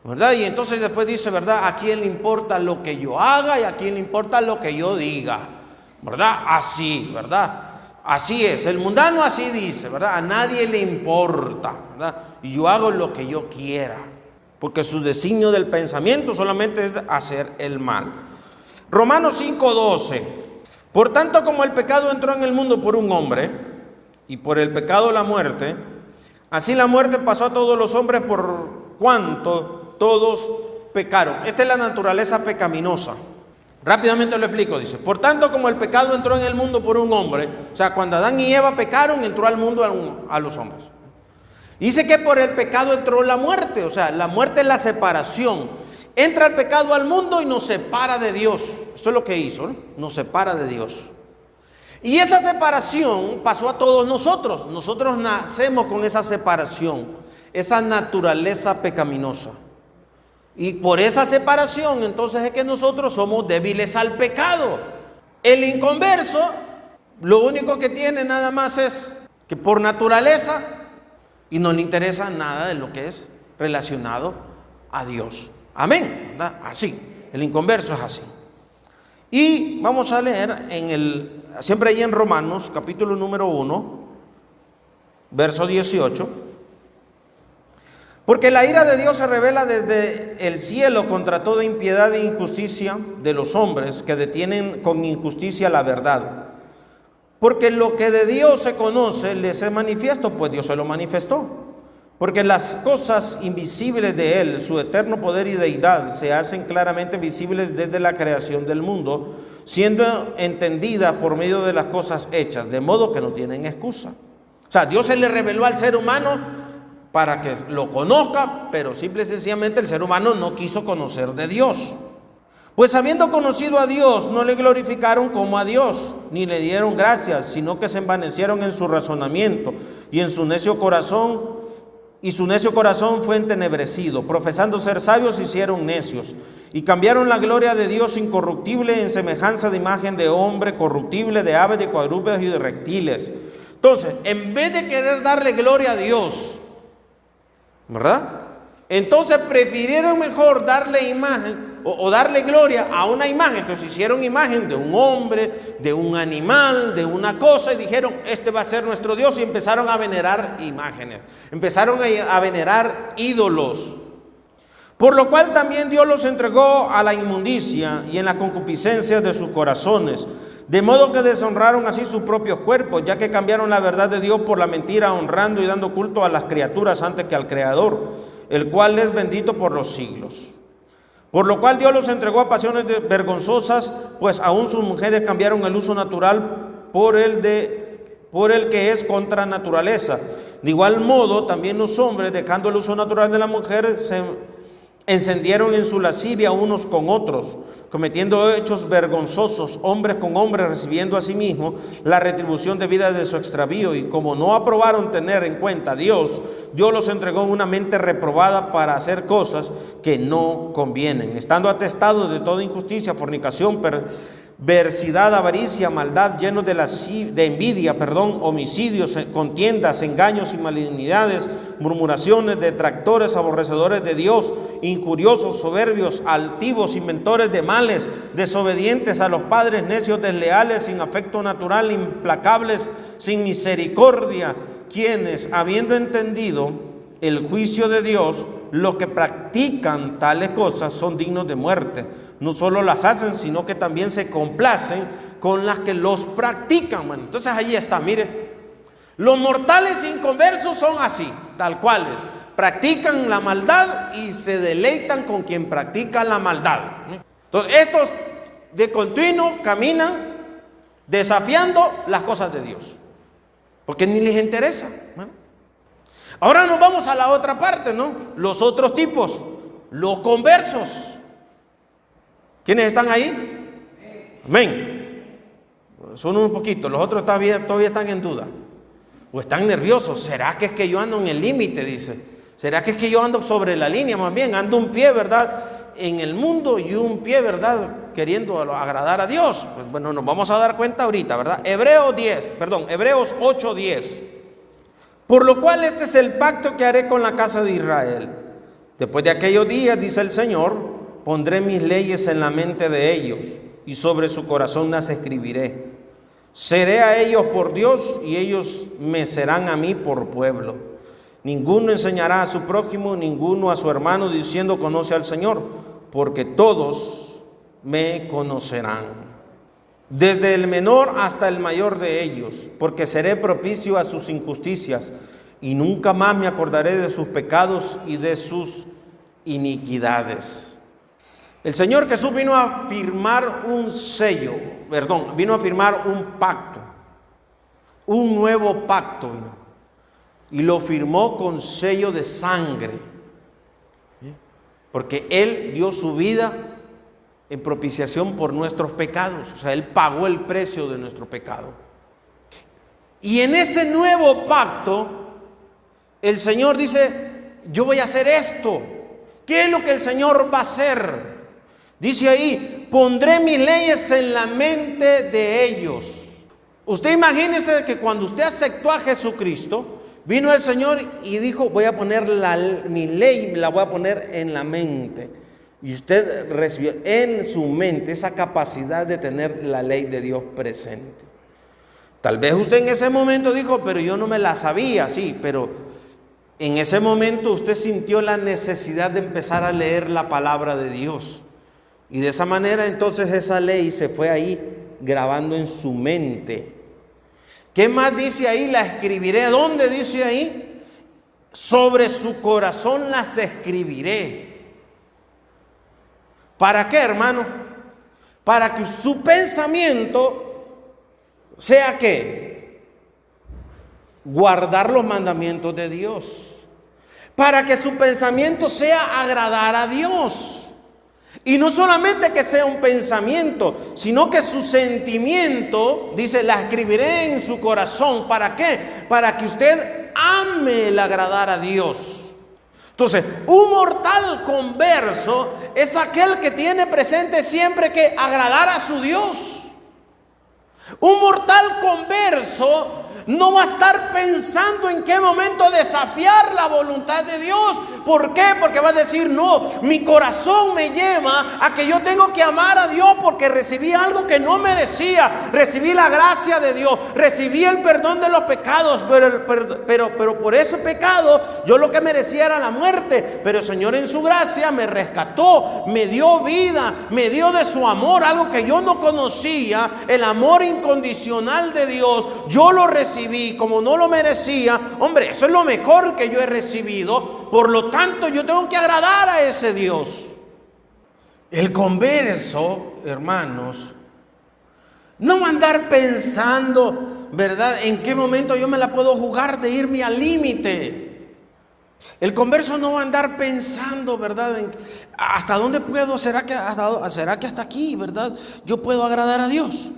¿verdad? Y entonces después dice, ¿verdad?, ¿a quién le importa lo que yo haga y a quién le importa lo que yo diga? ¿Verdad? Así, ¿verdad? Así es, el mundano así dice, ¿verdad? A nadie le importa, ¿verdad? Y yo hago lo que yo quiera, porque su designio del pensamiento solamente es hacer el mal. Romanos 5:12. Por tanto, como el pecado entró en el mundo por un hombre, y por el pecado la muerte, así la muerte pasó a todos los hombres por cuanto todos pecaron. Esta es la naturaleza pecaminosa. Rápidamente lo explico, dice, por tanto como el pecado entró en el mundo por un hombre, o sea, cuando Adán y Eva pecaron, entró al mundo a los hombres. Dice que por el pecado entró la muerte, o sea, la muerte es la separación. Entra el pecado al mundo y nos separa de Dios. Eso es lo que hizo, ¿no? Nos separa de Dios. Y esa separación pasó a todos nosotros. Nosotros nacemos con esa separación, esa naturaleza pecaminosa. Y por esa separación, entonces es que nosotros somos débiles al pecado. El inconverso, lo único que tiene nada más es que por naturaleza, y no le interesa nada de lo que es relacionado a Dios. Amén, ¿verdad? Así, el inconverso es así. Y vamos a leer siempre ahí en Romanos, capítulo número 1, verso 18. Porque la ira de Dios se revela desde el cielo contra toda impiedad e injusticia de los hombres que detienen con injusticia la verdad. Porque lo que de Dios se conoce les es manifiesto, pues Dios se lo manifestó. Porque las cosas invisibles de Él, su eterno poder y deidad, se hacen claramente visibles desde la creación del mundo, siendo entendidas por medio de las cosas hechas, de modo que no tienen excusa. O sea, Dios se le reveló al ser humano para que lo conozca, pero simple y sencillamente el ser humano no quiso conocer de Dios. Pues habiendo conocido a Dios, no le glorificaron como a Dios, ni le dieron gracias, sino que se envanecieron en su razonamiento, y su necio corazón fue entenebrecido. Profesando ser sabios, se hicieron necios, y cambiaron la gloria de Dios incorruptible en semejanza de imagen de hombre corruptible, de aves, de cuadrúpedos y de reptiles. Entonces, en vez de querer darle gloria a Dios, ¿verdad? Entonces prefirieron mejor darle imagen o darle gloria a una imagen. Entonces hicieron imagen de un hombre, de un animal, de una cosa, y dijeron, este va a ser nuestro Dios, y empezaron a venerar imágenes, empezaron a venerar ídolos. Por lo cual también Dios los entregó a la inmundicia y en las concupiscencias de sus corazones, de modo que deshonraron así sus propios cuerpos, ya que cambiaron la verdad de Dios por la mentira, honrando y dando culto a las criaturas antes que al Creador, el cual es bendito por los siglos. Por lo cual Dios los entregó a pasiones vergonzosas, pues aún sus mujeres cambiaron el uso natural por el que es contra naturaleza. De igual modo, también los hombres, dejando el uso natural de la mujer, se encendieron en su lascivia unos con otros, cometiendo hechos vergonzosos, hombres con hombres, recibiendo a sí mismos la retribución debida de su extravío. Y como no aprobaron tener en cuenta a Dios, Dios los entregó en una mente reprobada para hacer cosas que no convienen, estando atestados de toda injusticia, fornicación, perversidad, avaricia, maldad, llenos de envidia, homicidios, contiendas, engaños y malignidades, murmuraciones, detractores, aborrecedores de Dios, injuriosos, soberbios, altivos, inventores de males, desobedientes a los padres, necios, desleales, sin afecto natural, implacables, sin misericordia, quienes, habiendo entendido el juicio de Dios, los que practican tales cosas son dignos de muerte. No solo las hacen, sino que también se complacen con las que los practican. Bueno, entonces ahí está, mire, los mortales inconversos son así, tal cuales, practican la maldad y se deleitan con quien practica la maldad. Entonces estos de continuo caminan desafiando las cosas de Dios, porque ni les interesa. Ahora nos vamos a la otra parte, ¿no? Los otros tipos, los conversos. ¿Quiénes están ahí? Amén. Son unos poquitos, los otros todavía están en duda. O están nerviosos. ¿Será que es que yo ando en el límite? Dice. ¿Será que es que yo ando sobre la línea? Más bien, ando un pie, ¿verdad?, en el mundo y un pie, ¿verdad?, queriendo agradar a Dios. Pues bueno, nos vamos a dar cuenta ahorita, ¿verdad? Hebreos 8:10. Por lo cual este es el pacto que haré con la casa de Israel. Después de aquellos días, dice el Señor, pondré mis leyes en la mente de ellos y sobre su corazón las escribiré. Seré a ellos por Dios y ellos me serán a mí por pueblo. Ninguno enseñará a su prójimo, ninguno a su hermano, diciendo conoce al Señor, porque todos me conocerán, desde el menor hasta el mayor de ellos, porque seré propicio a sus injusticias y nunca más me acordaré de sus pecados y de sus iniquidades. El Señor Jesús vino a firmar vino a firmar un pacto, un nuevo pacto vino. y lo firmó con sello de sangre, porque Él dio su vida en propiciación por nuestros pecados. O sea, Él pagó el precio de nuestro pecado. Y en ese nuevo pacto, el Señor dice, yo voy a hacer esto. ¿Qué es lo que el Señor va a hacer? Dice ahí, pondré mis leyes en la mente de ellos. Usted imagínese que cuando usted aceptó a Jesucristo, vino el Señor y dijo, voy a poner mi ley, la voy a poner en la mente. Y usted recibió en su mente esa capacidad de tener la ley de Dios presente. Tal vez usted en ese momento dijo, pero yo no me la sabía, sí, pero en ese momento usted sintió la necesidad de empezar a leer la palabra de Dios. Y de esa manera entonces esa ley se fue ahí grabando en su mente. ¿Qué más dice ahí? La escribiré. ¿Dónde dice ahí? Sobre su corazón las escribiré. ¿Para qué, hermano? Para que su pensamiento sea ¿qué? Guardar los mandamientos de Dios. Para que su pensamiento sea agradar a Dios. Y no solamente que sea un pensamiento, sino que su sentimiento, dice, la escribiré en su corazón. ¿Para qué? Para que usted ame el agradar a Dios. Entonces, un mortal converso es aquel que tiene presente siempre que agradar a su Dios. Un mortal converso no va a estar pensando en qué momento desafiar la voluntad de Dios. ¿Por qué? Porque va a decir, no, mi corazón me lleva a que yo tengo que amar a Dios porque recibí algo que no merecía. Recibí la gracia de Dios, recibí el perdón de los pecados, pero por ese pecado yo lo que merecía era la muerte. Pero el Señor en su gracia me rescató, me dio vida, me dio de su amor, algo que yo no conocía, el amor incondicional de Dios. Yo lo recibí como no lo merecía. Hombre, eso es lo mejor que yo he recibido. Por lo tanto, yo tengo que agradar a ese Dios. El converso, hermanos, no va a andar pensando, ¿verdad?, en qué momento yo me la puedo jugar de irme al límite. El converso no va a andar pensando, ¿verdad?, en hasta dónde puedo, será que hasta aquí, ¿verdad?, yo puedo agradar a Dios.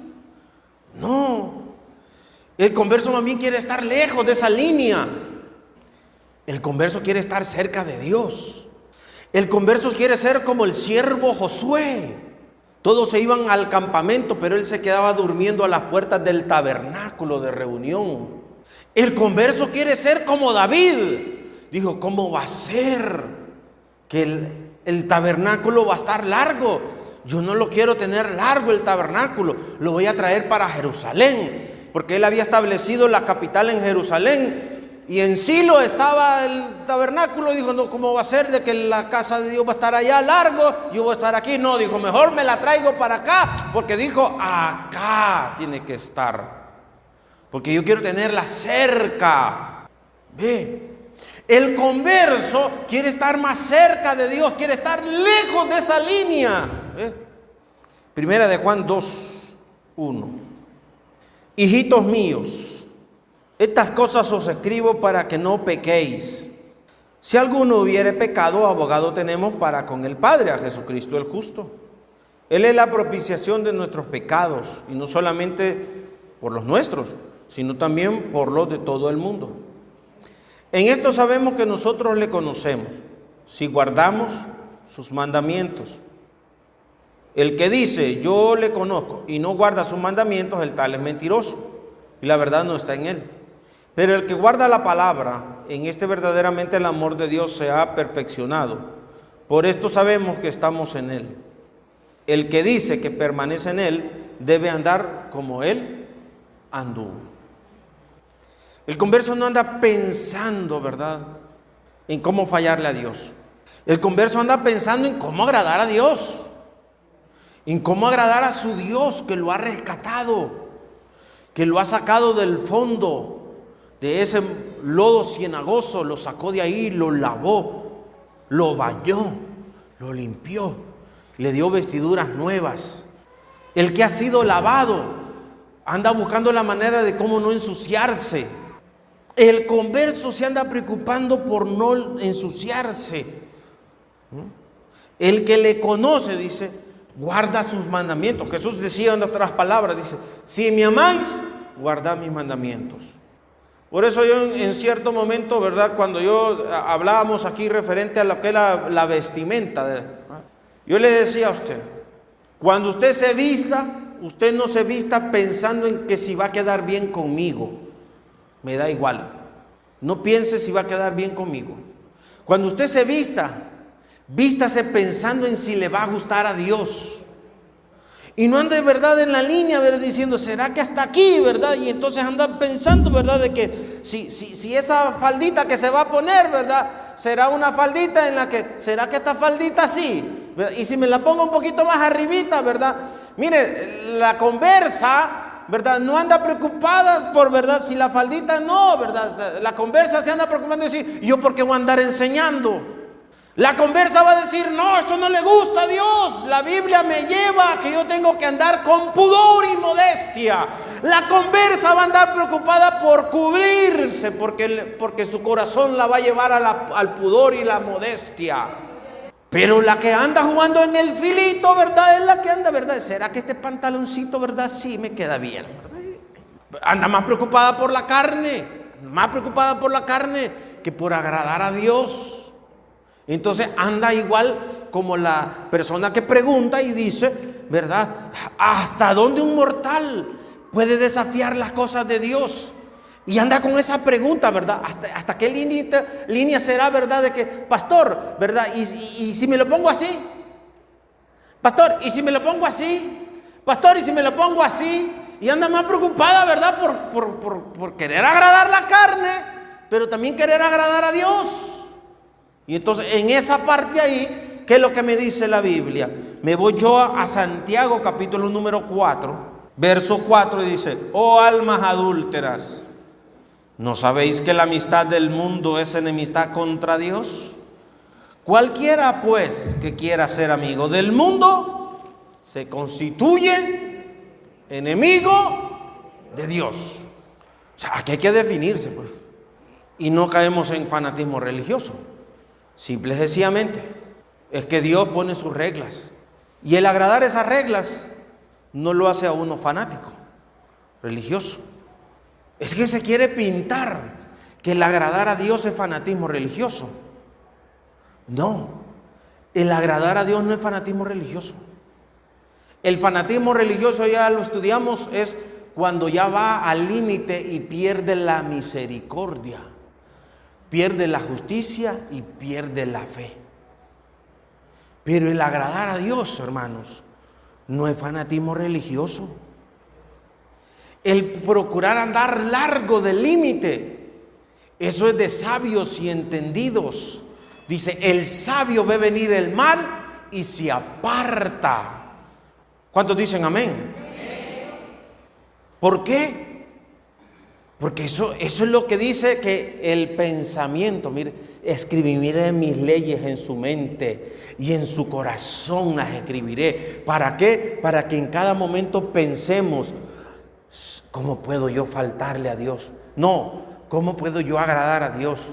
No. El converso también quiere estar lejos de esa línea. El converso quiere estar cerca de Dios. El converso quiere ser como el siervo Josué. Todos se iban al campamento, pero él se quedaba durmiendo a las puertas del tabernáculo de reunión. El converso quiere ser como David. Dijo, ¿cómo va a ser que el tabernáculo va a estar largo? Yo no lo quiero tener largo el tabernáculo, lo voy a traer para Jerusalén, porque él había establecido la capital en Jerusalén. Y en Silo estaba el tabernáculo. Dijo, no, ¿cómo va a ser de que la casa de Dios va a estar allá largo? Yo voy a estar aquí. No, dijo, mejor me la traigo para acá. Porque dijo, acá tiene que estar. Porque yo quiero tenerla cerca. Ve. El converso quiere estar más cerca de Dios. Quiere estar lejos de esa línea. ¿Ve? Primera de Juan 2:1. Hijitos míos, estas cosas os escribo para que no pequéis. Si alguno hubiere pecado, abogado tenemos para con el Padre, a Jesucristo el justo. Él es la propiciación de nuestros pecados, y no solamente por los nuestros, sino también por los de todo el mundo. En esto sabemos que nosotros le conocemos, si guardamos sus mandamientos. El que dice, yo le conozco, y no guarda sus mandamientos, el tal es mentiroso, y la verdad no está en él. Pero el que guarda la palabra, en este verdaderamente el amor de Dios se ha perfeccionado. Por esto sabemos que estamos en él. El que dice que permanece en él, debe andar como él anduvo. El converso no anda pensando, ¿verdad?, en cómo fallarle a Dios. El converso anda pensando en cómo agradar a Dios, en cómo agradar a su Dios que lo ha rescatado, que lo ha sacado del fondo de ese lodo cenagoso, lo sacó de ahí, lo lavó, lo bañó, lo limpió, le dio vestiduras nuevas. El que ha sido lavado anda buscando la manera de cómo no ensuciarse. El converso se anda preocupando por no ensuciarse. El que le conoce, dice, guarda sus mandamientos. Jesús decía en otras palabras, dice, si me amáis, guardad mis mandamientos. Por eso yo en cierto momento, ¿verdad? Cuando hablábamos aquí referente a lo que era la vestimenta, yo le decía a usted, cuando usted se vista, usted no se vista pensando en que si va a quedar bien conmigo. Me da igual. No piense si va a quedar bien conmigo. Cuando usted se vista, vístase pensando en si le va a gustar a Dios. Y no ande, ¿verdad?, en la línea, ¿verdad?, diciendo, ¿será que hasta aquí, verdad? Y entonces anda pensando, ¿verdad?, de que si esa faldita que se va a poner, ¿verdad?, será una faldita en la que, ¿será que esta faldita sí? ¿Verdad? Y si me la pongo un poquito más arribita, ¿verdad? Mire, la conversa, ¿verdad?, no anda preocupada por, ¿verdad?, si la faldita no, ¿verdad? La conversa se anda preocupando de decir, ¿yo por qué voy a andar enseñando? La conversa va a decir, no, esto no le gusta a Dios. La Biblia me lleva a que yo tengo que andar con pudor y modestia. La conversa va a andar preocupada por cubrirse, porque su corazón la va a llevar al pudor y la modestia. Pero la que anda jugando en el filito, ¿verdad?, es la que anda, ¿verdad? ¿Será que este pantaloncito, ¿verdad?, sí me queda bien, ¿verdad? Anda más preocupada por la carne, que por agradar a Dios. Entonces anda igual como la persona que pregunta y dice, ¿verdad?, ¿hasta dónde un mortal puede desafiar las cosas de Dios? Y anda con esa pregunta, ¿verdad? ¿Hasta qué línea será, ¿verdad?, de que, pastor, ¿verdad? ¿Y si me lo pongo así? Pastor, ¿y si me lo pongo así? Pastor, ¿y si me lo pongo así? Y anda más preocupada, ¿verdad?, por querer agradar la carne, pero también querer agradar a Dios. Y entonces en esa parte ahí, ¿qué es lo que me dice la Biblia? Me voy yo a Santiago capítulo número 4, verso 4, y dice, oh almas adúlteras, ¿no sabéis que la amistad del mundo es enemistad contra Dios? Cualquiera pues que quiera ser amigo del mundo, se constituye enemigo de Dios. O sea, aquí hay que definirse, pues. Y no caemos en fanatismo religioso. Simple y sencillamente es que Dios pone sus reglas, y el agradar esas reglas no lo hace a uno fanático, religioso. Es que se quiere pintar que el agradar a Dios es fanatismo religioso. No, el agradar a Dios no es fanatismo religioso. El fanatismo religioso, ya lo estudiamos, es cuando ya va al límite y pierde la misericordia, pierde la justicia y pierde la fe. Pero el agradar a Dios, hermanos, no es fanatismo religioso. El procurar andar largo del límite, eso es de sabios y entendidos. Dice, el sabio ve venir el mal y se aparta. ¿Cuántos dicen amén? ¿Por qué? Porque eso es lo que dice que el pensamiento, mire, escribiré mis leyes en su mente y en su corazón las escribiré. ¿Para qué? Para que en cada momento pensemos, ¿cómo puedo yo faltarle a Dios? No, ¿cómo puedo yo agradar a Dios?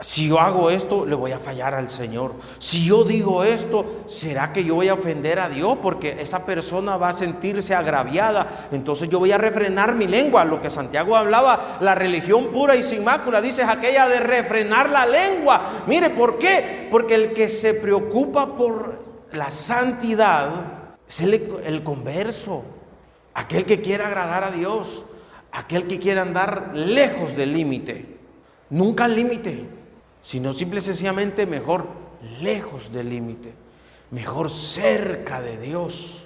Si yo hago esto, le voy a fallar al Señor. Si yo digo esto, ¿será que yo voy a ofender a Dios? Porque esa persona va a sentirse agraviada. Entonces yo voy a refrenar mi lengua. Lo que Santiago hablaba, la religión pura y sin mácula, dice, es aquella de refrenar la lengua. Mire, ¿por qué? Porque el que se preocupa por la santidad es el converso. Aquel que quiere agradar a Dios. Aquel que quiere andar lejos del límite. Nunca al límite, sino simple y sencillamente mejor lejos del límite, mejor cerca de Dios.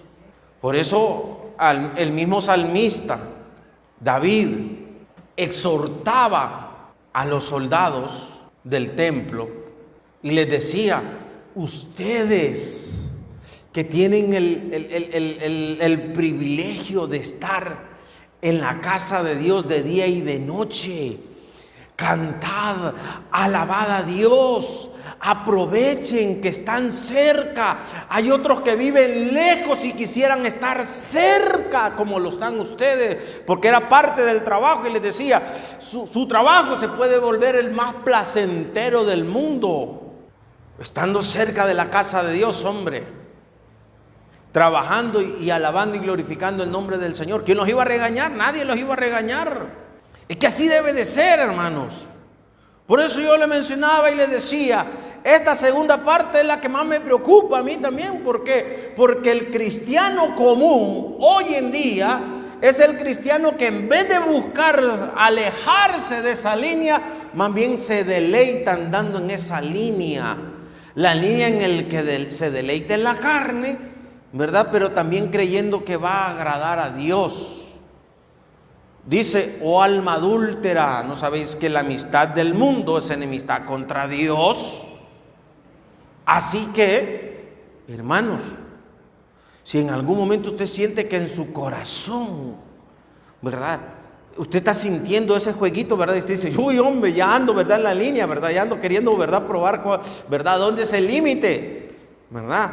Por eso el mismo salmista David exhortaba a los soldados del templo y les decía, ustedes que tienen el privilegio de estar en la casa de Dios de día y de noche, cantad, alabad a Dios, Aprovechen que están cerca. Hay otros que viven lejos y quisieran estar cerca como lo están ustedes, porque era parte del trabajo. Y les decía, su trabajo se puede volver el más placentero del mundo, estando cerca de la casa de Dios, hombre, trabajando y alabando y glorificando el nombre del Señor. ¿Quién los iba a regañar? Nadie los iba a regañar. Es que así debe de ser, hermanos. Por eso yo le mencionaba y le decía, esta segunda parte es la que más me preocupa a mí también. ¿Por qué? Porque el cristiano común hoy en día es el cristiano que en vez de buscar alejarse de esa línea, más bien se deleita andando en esa línea. La línea en la que se deleita en la carne, ¿verdad? Pero también creyendo que va a agradar a Dios. Dice, oh alma adúltera, ¿no sabéis que la amistad del mundo es enemistad contra Dios? Así que, hermanos, si en algún momento usted siente que en su corazón, ¿verdad?, usted está sintiendo ese jueguito, ¿verdad? Y usted dice, uy, hombre, ya ando, ¿verdad?, en la línea, ¿verdad? Ya ando queriendo, ¿verdad?, probar, ¿verdad?, dónde es el límite, ¿verdad?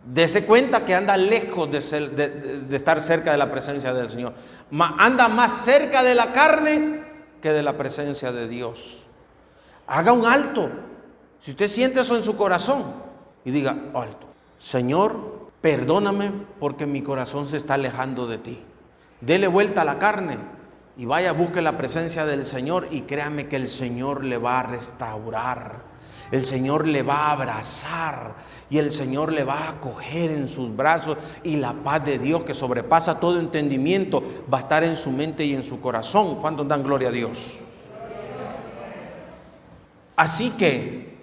Dese cuenta que anda lejos de estar cerca de la presencia del Señor. Anda más cerca de la carne que de la presencia de Dios. Haga un alto. Si usted siente eso en su corazón, y diga, alto, Señor, perdóname porque mi corazón se está alejando de ti. Dele vuelta a la carne y vaya, busque la presencia del Señor, y créame que el Señor le va a restaurar. El Señor le va a abrazar y el Señor le va a acoger en sus brazos, y la paz de Dios que sobrepasa todo entendimiento va a estar en su mente y en su corazón. ¿Cuántos dan gloria a Dios? Así que,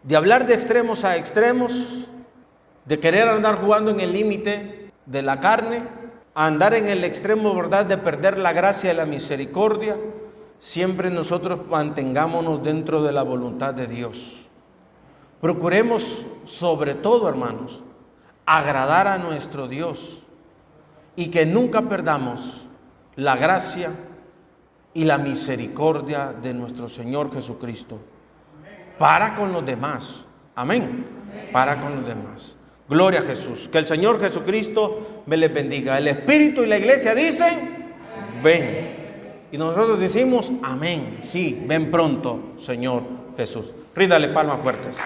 de hablar de extremos a extremos, de querer andar jugando en el límite de la carne, a andar en el extremo, ¿verdad?, de perder la gracia y la misericordia, siempre nosotros mantengámonos dentro de la voluntad de Dios. Procuremos, sobre todo, hermanos, agradar a nuestro Dios, y que nunca perdamos la gracia y la misericordia de nuestro Señor Jesucristo para con los demás. Amén. Para con los demás. Gloria a Jesús. Que el Señor Jesucristo me les bendiga. El Espíritu y la iglesia dicen, ven. Y nosotros decimos, amén. Sí, ven pronto, Señor Jesús. Ríndale palmas fuertes.